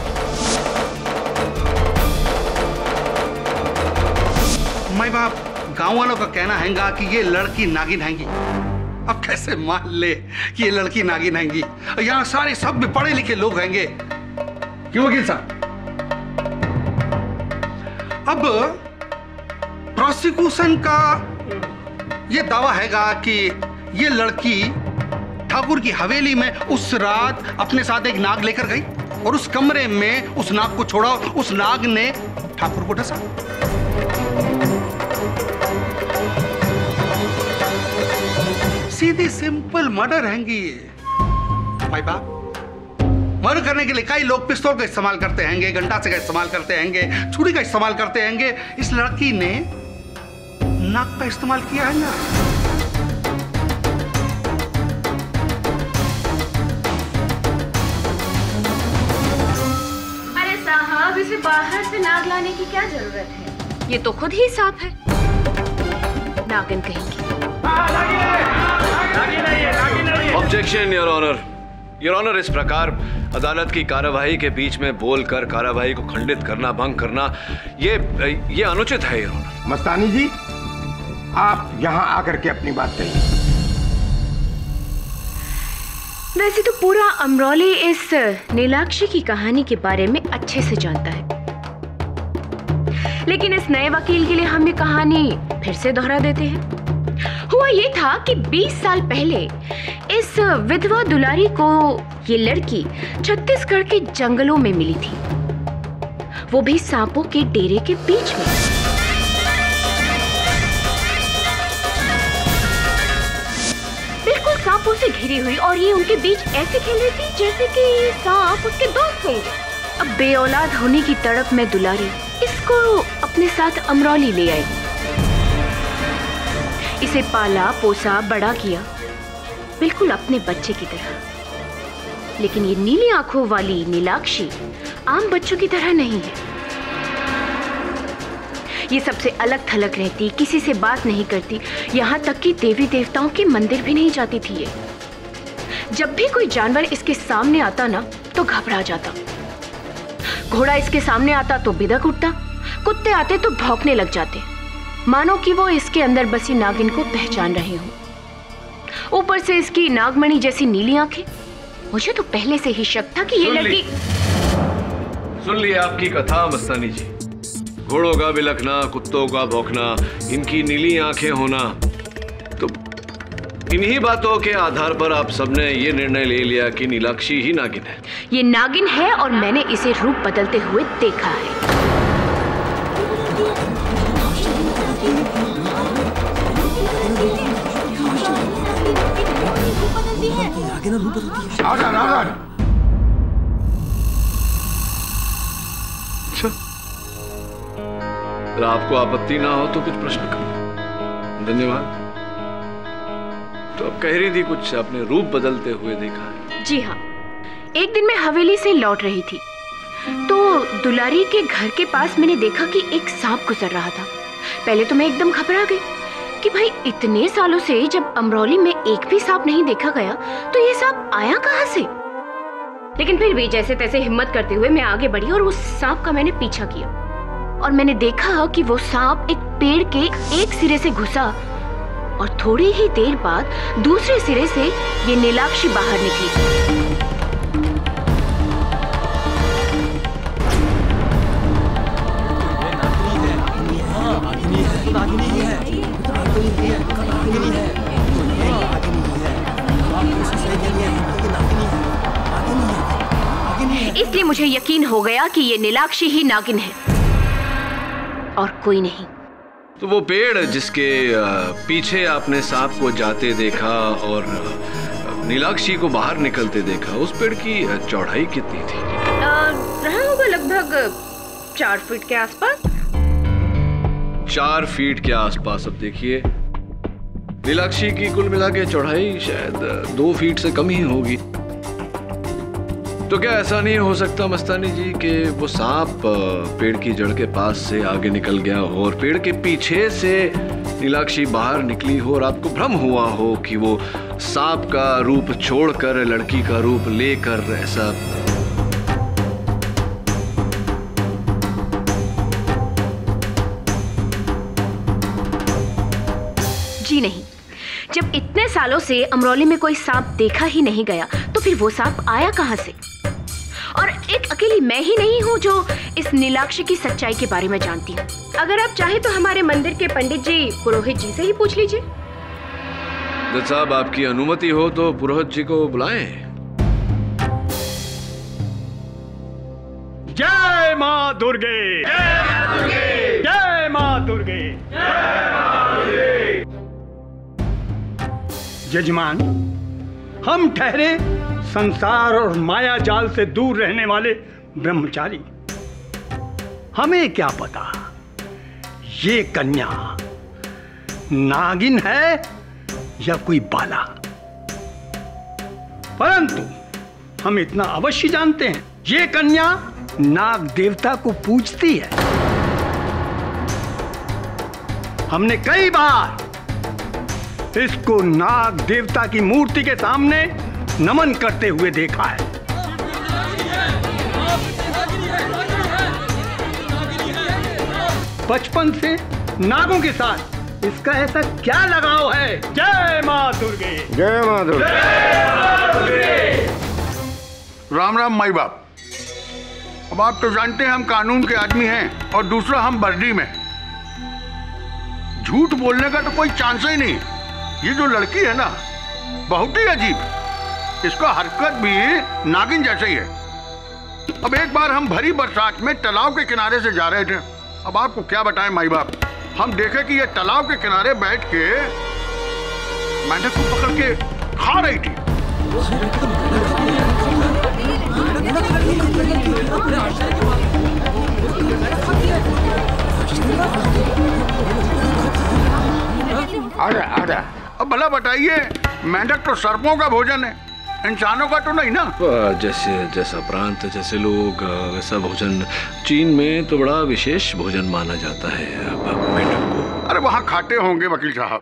माय बाप, गांव वालों का कहना हैगा कि ये लड़की नागिन हैंगी। अब कैसे मान ले कि ये लड़की नागिन हैंगी? यहां सारे सब भी पढ़े लिखे लोग हैंगे। क्यों वकील साहब? अब प्रोसिक्यूशन का यह दावा हैगा कि यह लड़की ठाकुर की हवेली में उस रात अपने साथ एक नाग लेकर गई और उस कमरे में उस नाग को छोड़ा। उस नाग ने ठाकुर को डसा। सीधी सिंपल मर्डर हैंगी ये। भाई बाप, मर्डर करने के लिए कई लोग पिस्तौल का इस्तेमाल करते हैंगे, गंडासे का इस्तेमाल करते हैंगे, छुरी का इस्तेमाल करते हैंगे। इस लड़की ने नाक का इस्तेमाल किया है ना। अरे साहब, इसे बाहर से नाग लाने की क्या जरूरत है? ये तो खुद ही सांप है। नागिन कहेंगी। Objection your honour. Your honour, इस प्रकार अदालत की कार्यवाही के बीच में बोलकर कार्यवाही को खंडित करना, भंग करना, ये अनुचित है योर ऑनर। मस्तानी जी, आप यहां आकर के अपनी बात कहिए। वैसे तो पूरा अमरोली इस नीलाक्षी की कहानी के बारे में अच्छे से जानता है, लेकिन इस नए वकील के लिए हम ये कहानी फिर से दोहरा देते हैं। हुआ ये था कि 20 साल पहले इस विधवा दुलारी को ये लड़की छत्तीसगढ़ के जंगलों में मिली थी, वो भी सांपों के डेरे के बीच में। बिल्कुल सांपों से घिरी हुई, और ये उनके बीच ऐसे खेल रही थी जैसे कि सांप उसके दोस्त होंगे। अब बेऔलाद होने की तड़प में दुलारी इसको अपने साथ अमरोली ले आई, इसे पाला पोसा बड़ा किया बिल्कुल अपने बच्चे की तरह। लेकिन ये नीली आंखों वाली नीलाक्षी आम बच्चों की तरह नहीं है। ये सबसे अलग थलग रहती, किसी से बात नहीं करती, यहाँ तक कि देवी देवताओं के मंदिर भी नहीं जाती थी ये। जब भी कोई जानवर इसके सामने आता ना तो घबरा जाता। घोड़ा इसके सामने आता तो बिदक उठता, कुत्ते आते तो भौंकने लग जाते, मानो कि वो इसके अंदर बसी नागिन को पहचान रहे हों। ऊपर से इसकी नागमणि जैसी नीली आंखें। मुझे तो पहले से ही शक था कि ये लड़की। सुन लिया आपकी कथा मस्तानी जी। घोड़ों का बिलखना, कुत्तों का भौंकना, इनकी नीली आंखें होना, तो इन्हीं बातों के आधार पर आप सबने ये निर्णय ले लिया कि नीलाक्षी ही नागिन है। ये नागिन है और मैंने इसे रूप बदलते हुए देखा है। अच्छा, अगर आपको आपत्ति ना हो तो कुछ प्रश्न करो। धन्यवाद। तो अब कह रही थी कुछ आपने रूप बदलते हुए देखा है। जी हाँ, एक दिन मैं हवेली से लौट रही थी तो दुलारी के घर के पास मैंने देखा कि एक सांप गुजर रहा था। पहले तो मैं एकदम घबरा गई कि भाई इतने सालों से जब अमरोली में एक भी सांप नहीं देखा गया तो ये सांप आया कहाँ से। लेकिन फिर भी जैसे तैसे हिम्मत करते हुए मैं आगे बढ़ी और उस सांप का मैंने पीछा किया, और मैंने देखा कि वो सांप एक पेड़ के एक सिरे से घुसा और थोड़ी ही देर बाद दूसरे सिरे से ये नीलाक्षी बाहर निकली। इसलिए मुझे यकीन हो गया कि ये नीलाक्षी ही नागिन है और कोई नहीं। तो वो पेड़ जिसके पीछे आपने सांप को जाते देखा और नीलाक्षी को बाहर निकलते देखा, उस पेड़ की चौड़ाई कितनी थी? रहा होगा लगभग 4 फीट के आसपास। 4 फीट के आसपास। अब देखिए, नीलाक्षी की कुल मिला के चौड़ाई शायद 2 फीट से कम ही होगी। तो क्या ऐसा नहीं हो सकता मस्तानी जी कि वो सांप पेड़ की जड़ के पास से आगे निकल गया हो और पेड़ के पीछे से नीलाक्षी बाहर निकली हो और आपको भ्रम हुआ हो कि वो सांप का रूप छोड़कर लड़की का रूप लेकर ऐसा? जी नहीं, जब इतने सालों से अमरोली में कोई सांप देखा ही नहीं गया तो फिर वो सांप आया कहां से? और एक अकेली मैं ही नहीं हूँ जो इस नीलाक्षी की सच्चाई के बारे में जानती हूँ। अगर आप चाहे तो हमारे मंदिर के पंडित जी पुरोहित जी से ही पूछ लीजिए। जज साहब, आपकी अनुमति हो तो पुरोहित जी को बुलाएं। जय मां दुर्गे, जय मां दुर्गे, जय मां दुर्गे, जय मां दुर्गे। जजमान, हम ठहरे संसार और माया जाल से दूर रहने वाले ब्रह्मचारी। हमें क्या पता ये कन्या नागिन है या कोई बाला, परंतु हम इतना अवश्य जानते हैं ये कन्या नाग देवता को पूजती है। हमने कई बार इसको नाग देवता की मूर्ति के सामने नमन करते हुए देखा है। बचपन से नागों के साथ इसका ऐसा क्या लगाव है? जय मां दुर्गे। जय मां दुर्गे। राम राम माई बाप। अब आप तो जानते हैं हम कानून के आदमी हैं और दूसरा हम वर्दी में। झूठ बोलने का तो कोई चांस ही नहीं। ये जो लड़की है ना बहुत ही अजीब, इसका हरकत भी नागिन जैसे ही है। अब एक बार हम भरी बरसात में तालाब के किनारे से जा रहे थे। अब आपको क्या बताएं माई बाप, हम देखे कि ये तालाब के किनारे बैठ के मेंढक को पकड़ के खा रही थी। आजा। अब भला बताइए, मेंढक तो सर्पों का भोजन है, इंसानों का तो नहीं ना। जैसे जैसा प्रांत जैसे लोग वैसा भोजन चीन में तो बड़ा विशेष भोजन माना जाता है मेंढक को। अरे वहाँ खाते होंगे वकील साहब।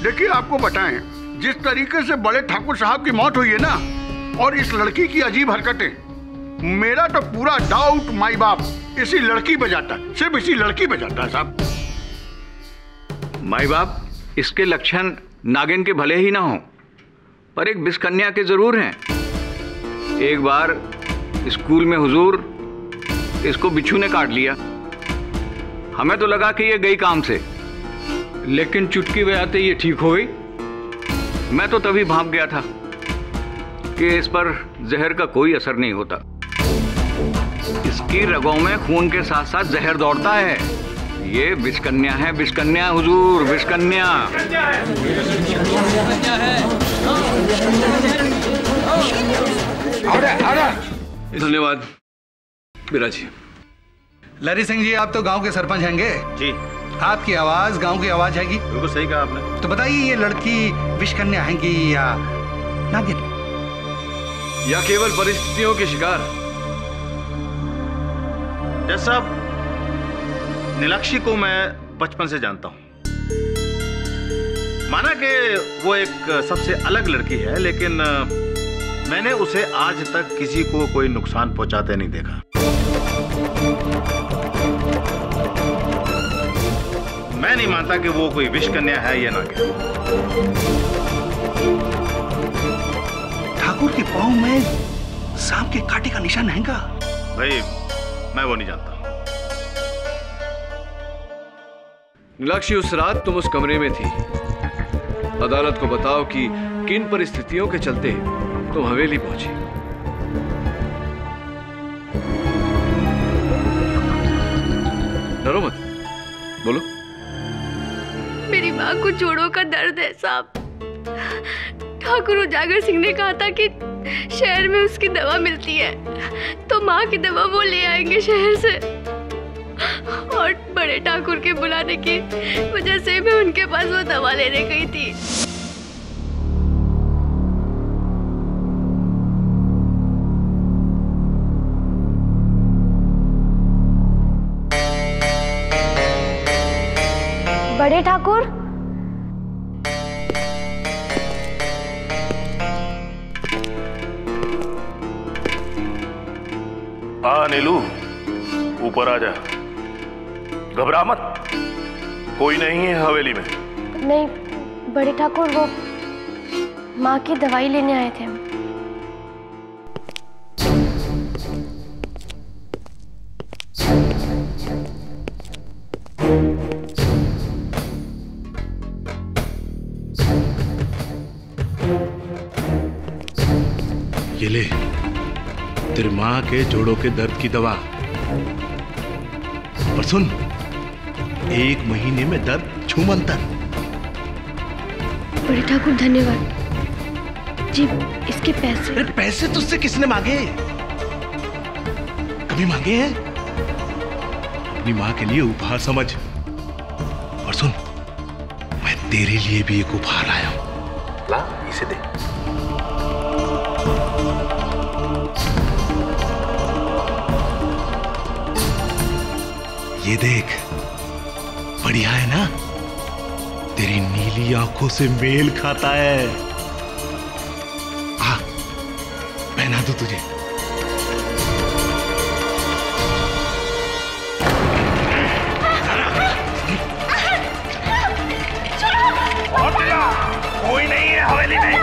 देखिए आपको बताएं, जिस तरीके से बड़े ठाकुर साहब की मौत हुई है ना, और इस लड़की की अजीब हरकतें, मेरा तो पूरा डाउट माई बाप इसी लड़की पे जाता है, सिर्फ इसी लड़की पे जाता है साहब। माई बाप, इसके लक्षण नागिन के भले ही ना हो, पर एक बिस्कन्या के जरूर हैं। एक बार स्कूल में हुजूर इसको बिच्छू ने काट लिया। हमें तो लगा कि ये गई काम से, लेकिन चुटकी बजाते ये ठीक हो गई। मैं तो तभी भाग गया था कि इस पर जहर का कोई असर नहीं होता। इसकी रगों में खून के साथ साथ जहर दौड़ता है। ये बिस्कन्या है, बिस्कन्या हुजूर, बिस्कन्या। धन्यवाद बीरा जी। लरी सिंह जी, आप तो गांव के सरपंच हैंगे जी। आपकी आवाज गांव की आवाज हैगी। बिल्कुल सही कहा आपने। तो बताइए, ये लड़की विषकन्या हैगी या नागिन, या केवल परिस्थितियों के शिकार? जज साहब, नीलाक्षी को मैं बचपन से जानता हूं। माना कि वो एक सबसे अलग लड़की है, लेकिन मैंने उसे आज तक किसी को कोई नुकसान पहुंचाते नहीं देखा। मैं नहीं मानता कि वो कोई विषकन्या है या नागिन। ठाकुर के पांव में सांप के कांटे का निशान है क्या? भाई, मैं वो नहीं जानता। नीलाक्षी, उस रात तुम उस कमरे में थी। अदालत को बताओ कि किन परिस्थितियों के चलते तुम हवेली पहुंची। डरो मत, बोलो। मेरी माँ को जोड़ों का दर्द है साहब। ठाकुर उजागर सिंह ने कहा था कि शहर में उसकी दवा मिलती है, तो माँ की दवा वो ले आएंगे शहर से। और बड़े ठाकुर के बुलाने की वजह से मैं उनके पास वो दवा लेने गई थी। बड़े ठाकुर, नीलू, ऊपर आ जा। घबरा मत, कोई नहीं है हवेली में। नहीं बड़े ठाकुर, वो माँ की दवाई लेने आए थे हम। ये ले तेरी माँ के जोड़ों के दर्द की दवा। और सुन, 1 महीने में दर्द छूमंतर। बड़े ठाकुर धन्यवाद जी। इसके पैसे? अरे पैसे तुझसे किसने मांगे? कभी मांगे हैं? अपनी माँ के लिए उपहार समझ। और सुन, मैं तेरे लिए भी एक उपहार लाया हूं। ला, इसे दे। ये देख, बढ़िया है ना? तेरी नीली आंखों से मेल खाता है। आ, पहना दो तुझे। कोई नहीं है हवेली में।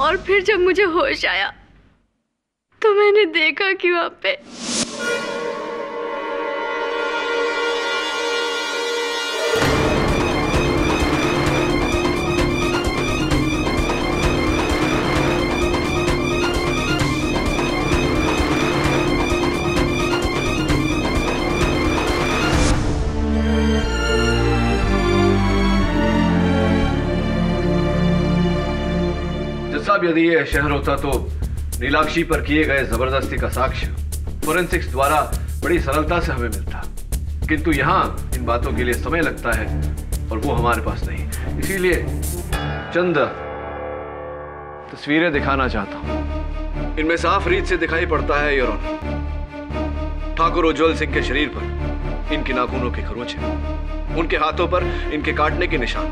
और फिर जब मुझे होश आया तो मैंने देखा कि वहां पे साहब, यदि ये शहर होता तो नीलाक्षी पर किए गए जबरदस्ती का साक्ष्य फोरेंसिक्स द्वारा बड़ी सरलता से हमें मिलता, किंतु यहाँ इन बातों के लिए समय लगता है और वो हमारे पास नहीं। इसीलिए चंद तस्वीरें दिखाना चाहता हूं। इनमें साफ रीत से दिखाई पड़ता है योर ऑनर, ठाकुर उज्जवल सिंह के शरीर पर इनके नाखूनों के खरोंच हैं, उनके हाथों पर इनके काटने के निशान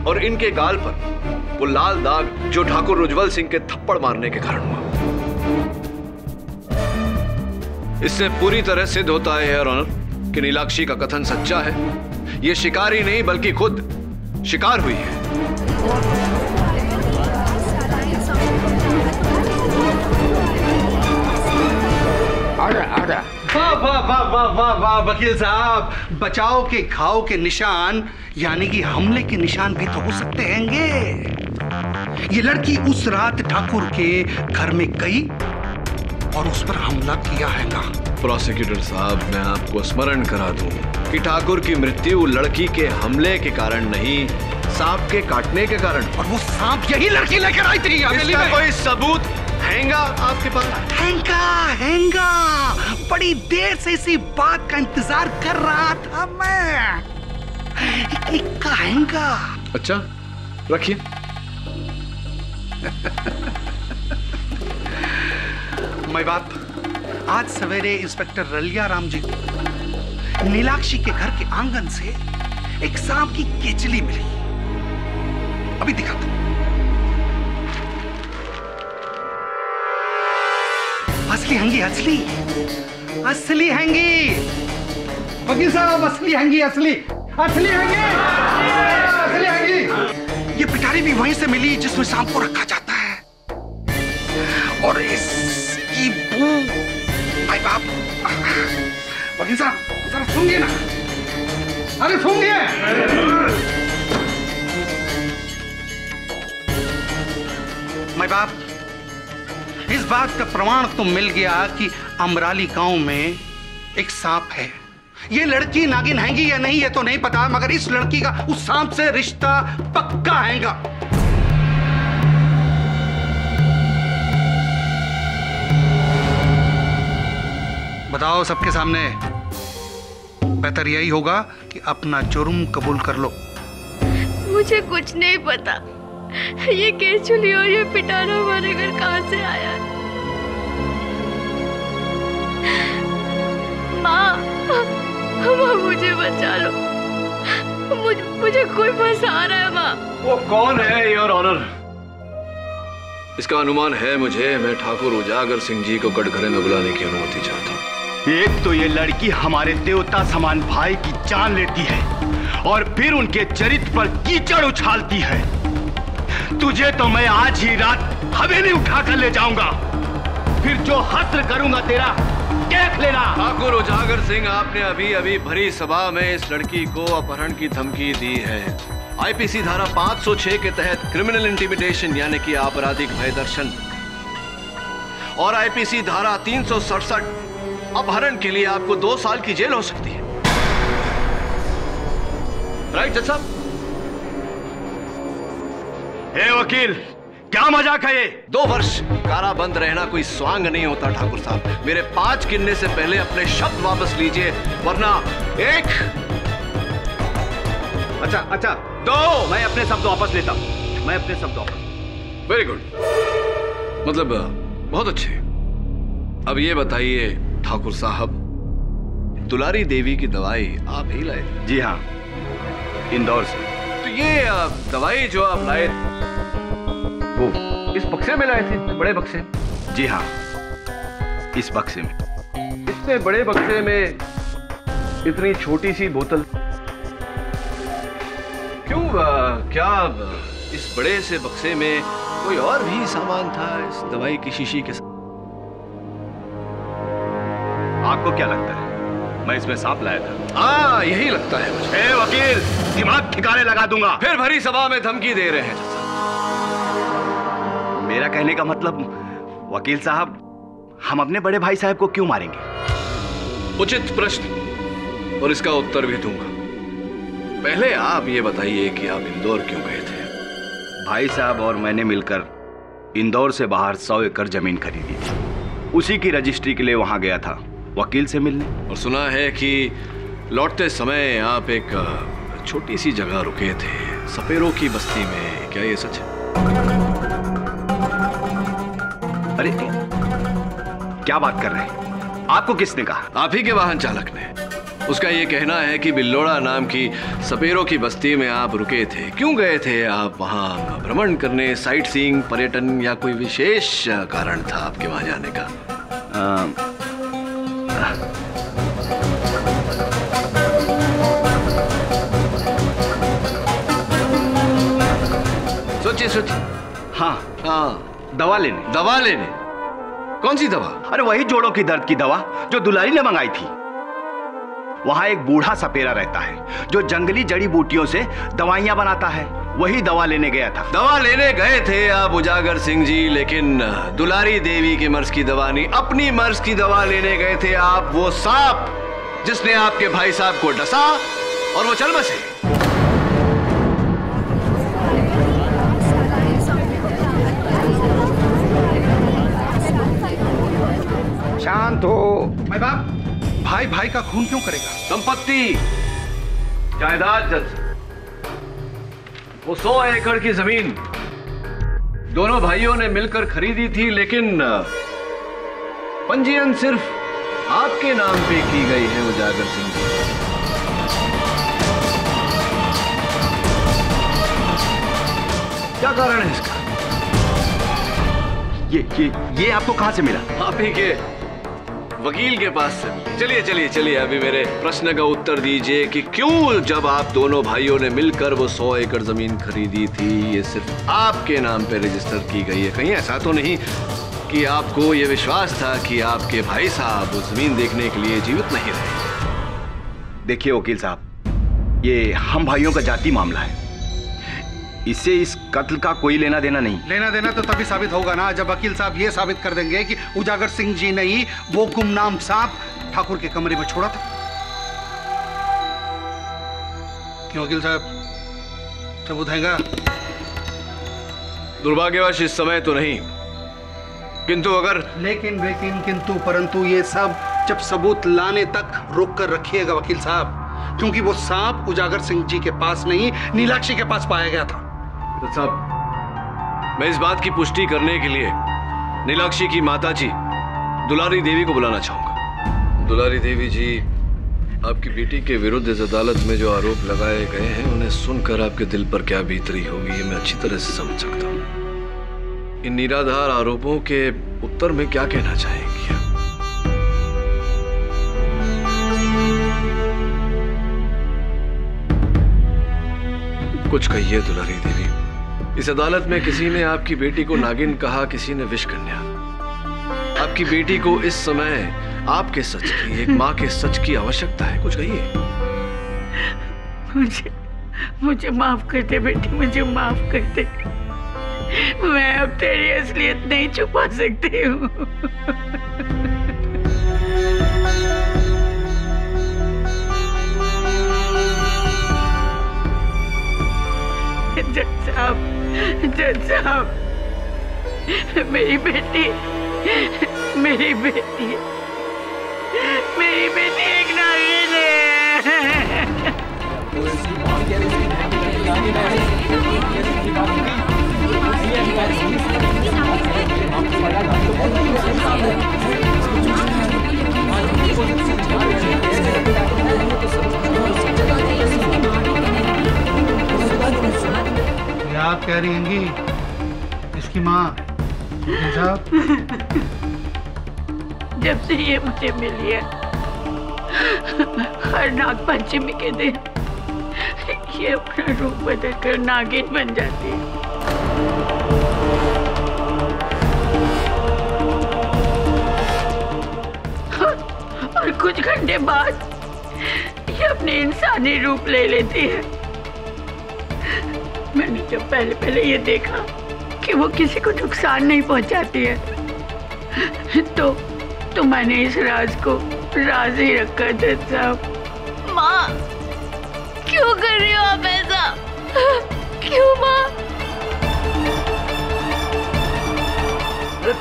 और इनके गाल पर वो लाल दाग जो ठाकुर उज्जवल सिंह के थप्पड़ मारने के कारण हुआ। इससे पूरी तरह सिद्ध होता है योर ऑनर कि नीलाक्षी का कथन सच्चा है। ये शिकारी नहीं बल्कि खुद शिकार हुई है। वाह वाह वाह वाह वाह वाह वकील साहब, बचाव के घाव के निशान यानी कि हमले के निशान भी तो हो सकते हैंगे। ये लड़की उस रात ठाकुर के घर में गई और उस पर हमला किया है ना। प्रोसिक्यूटर साहब, मैं आपको स्मरण करा दूं कि ठाकुर की मृत्यु लड़की के हमले के कारण नहीं, सांप के काटने के कारण। और वो सांप यही लड़की लेकर आई थी। इसका कोई सबूत हैंगा आपके पास? हैंगा बड़ी देर से इसी बात का इंतजार कर रहा था मैं। इक्का हैंगा। अच्छा, रखिए। मैं बाप, आज सवेरे इंस्पेक्टर रलिया राम जी नीलाक्षी के घर के आंगन से एक सांप की केचली मिली। अभी दिखाता हूं। असली हैंगी, असली हैंगी वकील साहब, असली हैंगी, असली हैंगी। ये पिटारी भी वहीं से मिली जिसमें सांप को रखा जाता है। और इसकी बू, भाई बाप, वकील साहब जरा सुनिए ना। अरे सुनिए। भाई बाप, इस बात का प्रमाण तो मिल गया कि अमराली गांव में एक सांप है। ये लड़की नागिन हैंगी या नहीं ये तो नहीं पता, मगर इस लड़की का उस सांप से रिश्ता पक्का हैगा। बताओ सबके सामने, बेहतर यही होगा कि अपना जुर्म कबूल कर लो। मुझे कुछ नहीं पता। ये केचुली और ये पिटारा हमारे घर कहां से आया? माँ, मुझे बचा लो। मुझे कोई फंसा रहा है माँ। वो कौन है योर ऑनर? इसका अनुमान है मुझे। मैं ठाकुर उजागर सिंह जी को कटघरे में बुलाने की अनुमति चाहता हूँ। एक तो ये लड़की हमारे देवता समान भाई की जान लेती है और फिर उनके चरित्र पर कीचड़ उछालती है। तुझे तो मैं आज ही रात हवेली उठा कर ले जाऊंगा, फिर जो हस्र करूंगा तेरा देख लेना। ठाकुर उजागर सिंह, आपने अभी अभी भरी सभा में इस लड़की को अपहरण की धमकी दी है। आईपीसी धारा 506 के तहत क्रिमिनल इंटिमिडेशन यानी कि आपराधिक भय दर्शन और आईपीसी धारा 367 अपहरण के लिए आपको 2 साल की जेल हो सकती है। राइट जज साहब? हे वकील, क्या मजाक है ये? 2 वर्ष काराबंद रहना कोई स्वांग नहीं होता ठाकुर साहब। मेरे 5 गिनने से पहले अपने शब्द वापस लीजिए, वरना 1। अच्छा 2। मैं अपने शब्द वापस लेता हूं। वेरी गुड, मतलब बहुत अच्छे। अब ये बताइए ठाकुर साहब, दुलारी देवी की दवाई आप ही लाए? जी हाँ, इंदौर से। तो ये दवाई जो आप लाए वो इस बक्से में लाए थे, बड़े बक्से? जी हाँ, इस बक्से में। इतने बड़े बक्से में इतनी छोटी सी बोतल क्यों? क्या इस बड़े से बक्से में कोई और भी सामान था इस दवाई की शीशी के साथ? आपको क्या लगता है मैं इसमें सांप लाया था? हाँ, यही लगता है मुझे। वकील, दिमाग ठिकाने लगा दूंगा। फिर भरी सभा में धमकी दे रहे हैं। मेरा कहने का मतलब, वकील साहब, हम अपने बड़े भाई साहब को क्यों मारेंगे? उचित प्रश्न, और इसका उत्तर भी दूंगा। पहले आप ये बताइए कि आप इंदौर क्यों गए थे? भाई साहब और मैंने मिलकर इंदौर से बाहर 100 एकड़ जमीन खरीदी थी। उसी की रजिस्ट्री के लिए वहां गया था, वकील से मिलने। और सुना है कि लौटते समय आप एक छोटी सी जगह रुके थे, सपेरों की बस्ती में। क्या ये सच है? अरे क्या बात कर रहे हैं? आपको किसने कहा? आप ही के वाहन चालक ने। उसका ये कहना है कि बिल्लोड़ा नाम की सपेरों की बस्ती में आप रुके थे। क्यों गए थे आप वहां? भ्रमण करने, साइट सीइंग, पर्यटन, या कोई विशेष कारण था आपके वहां जाने का? सोचिए सोचिए। हाँ, दवा लेने। दवा लेने? कौन सी दवा? अरे वही जोड़ों की दर्द की दवा जो दुलारी ने मंगाई थी। वहां एक बूढ़ा सपेरा रहता है जो जंगली जड़ी बूटियों से दवाइयां बनाता है। वही दवा लेने गया था। दवा लेने गए थे आप उजागर सिंह जी, लेकिन दुलारी देवी के मर्ज की दवा नहीं, अपनी मर्ज की दवा लेने गए थे आप। वो सांप जिसने आपके भाई साहब को डसा और वो चल बसे। शांत हो। भाई बाप, भाई भाई का खून क्यों करेगा? संपत्ति, जायदाद जज, वो 100 एकड़ की जमीन दोनों भाइयों ने मिलकर खरीदी थी, लेकिन पंजीयन सिर्फ आपके नाम पे की गई है उजागर सिंह जी। क्या कारण है इसका? ये आपको कहां से मिला? आप ही के वकील के पास से। चलिए चलिए चलिए, अभी मेरे प्रश्न का उत्तर दीजिए कि क्यों जब आप दोनों भाइयों ने मिलकर वो 100 एकड़ जमीन खरीदी थी, ये सिर्फ आपके नाम पे रजिस्टर की गई है? कहीं ऐसा तो नहीं कि आपको ये विश्वास था कि आपके भाई साहब वो जमीन देखने के लिए जीवित नहीं रहे? देखिए वकील साहब, ये हम भाइयों का जाति मामला है। इससे इस कत्ल का कोई लेना देना नहीं। लेना देना तो तभी साबित होगा ना जब वकील साहब ये साबित कर देंगे कि उजागर सिंह जी ने ही वो गुमनाम सांप ठाकुर के कमरे में छोड़ा था। क्यों वकील साहब, सबूत हैगा? दुर्भाग्यवश इस समय तो नहीं, किंतु अगर लेकिन किंतु परंतु ये सब जब सबूत लाने तक रोक कर रखिएगा वकील साहब, क्योंकि वो सांप उजागर सिंह जी के पास नहीं, नीलाक्षी के पास पाया गया था। तो साहब, मैं इस बात की पुष्टि करने के लिए नीलाक्षी की माताजी दुलारी देवी को बुलाना चाहूंगा। दुलारी देवी जी, आपकी बेटी के विरुद्ध इस अदालत में जो आरोप लगाए गए हैं, उन्हें सुनकर आपके दिल पर क्या बीत रही होगी, ये मैं अच्छी तरह से समझ सकता हूँ। इन निराधार आरोपों के उत्तर में क्या कहना चाहेंगी? कुछ कहिए दुलारी देवी। इस अदालत में किसी ने आपकी बेटी को नागिन कहा, किसी ने विष कन्या। आपकी बेटी को इस समय आपके सच की, एक माँ के सच की आवश्यकता है। कुछ कहिए। मुझे माफ कर दे बेटी, मुझे माफ कर दे। मैं अब तेरी असलियत नहीं छुपा सकती हूँ। जज साहब, मेरी बेटी एक नागिन है। कह रही हैंगी इसकी माँ? साहब, जब से ये मुझे मिली है, हर नाग पंचमी के दिन ये अपना रूप बदल कर नागिन बन जाती है। और कुछ घंटे बाद ये अपने इंसानी रूप ले लेती है। मैंने जब पहले ये देखा कि वो किसी को नुकसान नहीं पहुंचाती है, तो मैंने इस राज को राज ही रखा जज साहब। माँ, क्यों कर रही हो आप ऐसा? क्यों माँ?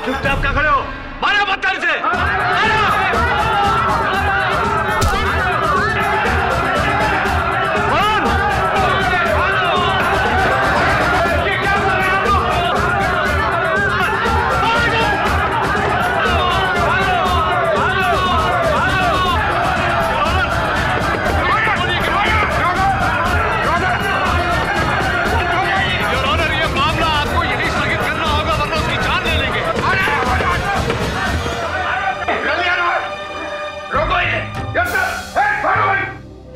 चुपचाप क्या खड़े हो? मारो पत्थर से!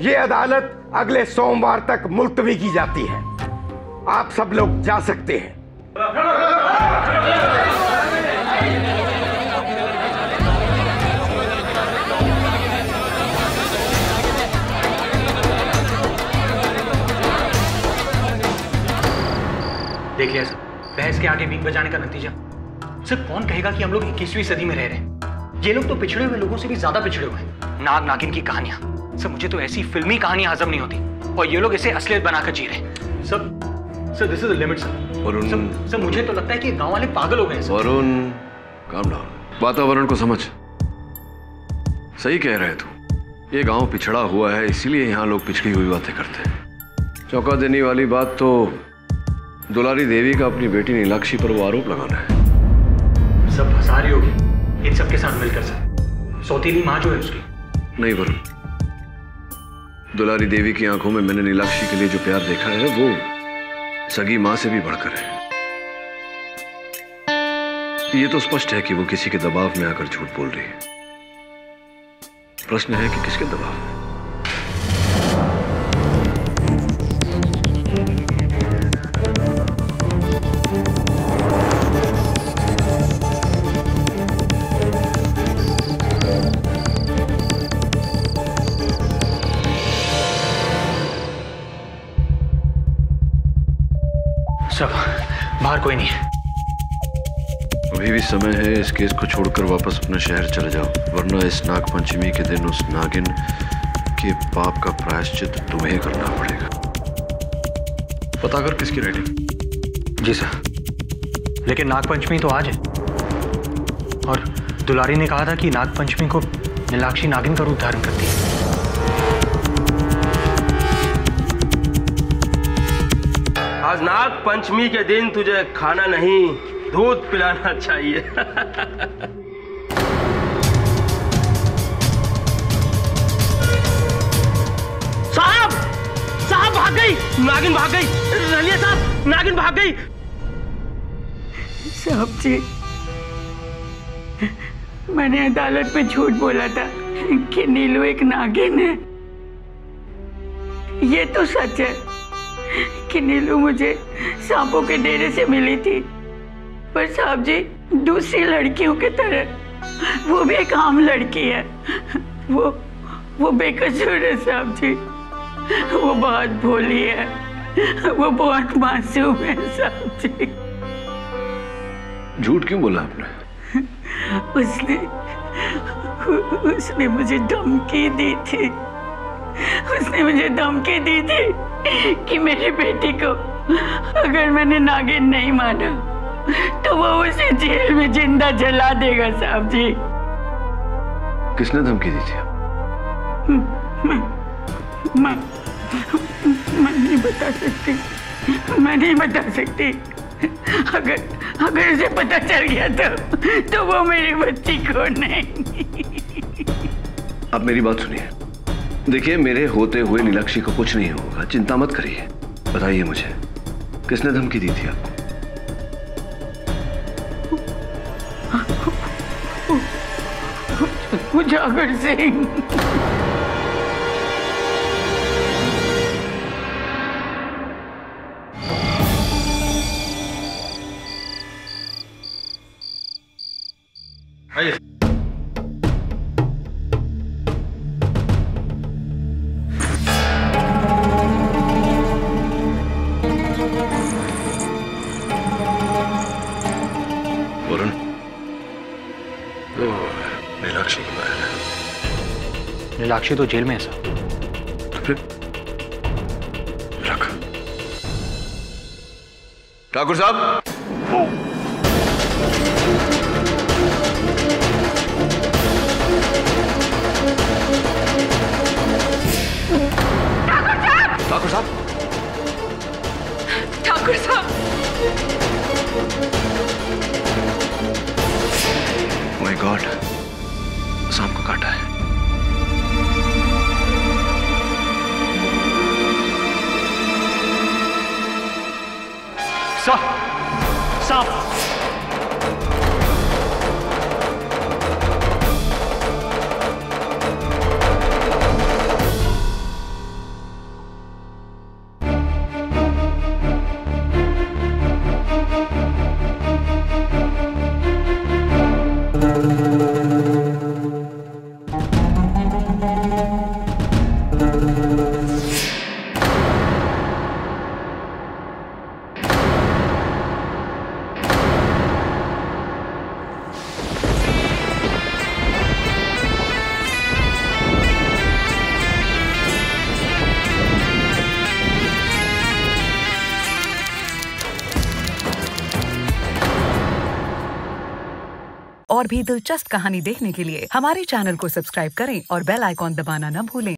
ये अदालत अगले सोमवार तक मुलतवी की जाती है। आप सब लोग जा सकते हैं। देखिए सर, बहस के आगे बीक बजाने का नतीजा। सर, कौन कहेगा कि हम लोग 21वीं सदी में रह रहे हैं? ये लोग तो पिछड़े हुए लोगों से भी ज्यादा पिछड़े हुए हैं। नाग नागिन की कहानियां, सर मुझे तो ऐसी फिल्मी कहानियां हजम नहीं होती, और ये लोग इसे असलियत बनाकर जी रहे हैं। Sir this is the limit sir. Sir मुझे तो लगता है कि गांव वाले पागल हो गए हैं। वरुण, काम डाउन, वातावरण को समझ। सही कह रहे तू, ये गांव पिछड़ा हुआ है, इसीलिए यहाँ लोग पिछड़ी हुई बातें करते हैं। चौंका देने वाली बात तो दुलारी देवी का अपनी बेटी नीलाक्षी पर वो आरोप लगाना है। सब फंसा रही होगी इन सबके साथ मिलकर सर। सौतेली माँ जो है उसकी। नहीं वरुण, दुलारी देवी की आंखों में मैंने नीलाक्षी के लिए जो प्यार देखा है वो सगी मां से भी बढ़कर है। ये तो स्पष्ट है कि वो किसी के दबाव में आकर झूठ बोल रही है। प्रश्न है कि किसके दबाव में? सब बाहर कोई नहीं है। अभी भी समय है, इस केस को छोड़कर वापस अपने शहर चले जाओ, वरना इस नाग पंचमी के दिन उस नागिन के पाप का प्रायश्चित तुम्हें करना पड़ेगा। पता कर किसकी राइटिंग। जी सर, लेकिन नाग पंचमी तो आज है, और दुलारी ने कहा था कि नाग पंचमी को नीलाक्षी नागिन का रूप धारण करती है। आज नाग पंचमी के दिन तुझे खाना नहीं, दूध पिलाना चाहिए। साहब भाग गई, नागिन भाग गई। रलिया साहब, नागिन भाग गई। साहब जी, मैंने अदालत में झूठ बोला था कि नीलू एक नागिन है। ये तो सच है कि नीलू मुझे सांपों के डेरे से मिली थी, पर साहब जी दूसरी लड़कियों की तरह वो भी एक आम लड़की है। वो बेकसूर है साहब जी। वो बहुत भोली है, वो बहुत मासूम है साहब जी। झूठ क्यों बोला आपने? उसने मुझे धमकी दी थी। उसने मुझे धमकी दी थी कि मेरी बेटी को अगर मैंने नागिन नहीं माना तो वो उसे जेल में जिंदा जला देगा साहब जी। किसने धमकी दी थी? मैं नहीं बता सकती, मैं नहीं बता सकती। अगर उसे पता चल गया तो वो मेरी बच्ची को नहीं। अब मेरी बात सुनिए। देखिए, मेरे होते हुए नीलाक्षी को कुछ नहीं होगा, चिंता मत करिए। बताइए मुझे, किसने धमकी दी थी आपको? उजागर सिंह। आइए। वरुण, नीलाक्षी की बहन है। नीलाक्षी तो जेल में है सर। तो फिर रख। ठाकुर साहब, ठाकुर साहब, ठाकुर साहब, माय गॉड, सांप को काटा है। सांप। और भी दिलचस्प कहानी देखने के लिए हमारे चैनल को सब्सक्राइब करें और बेल आइकॉन दबाना न भूलें।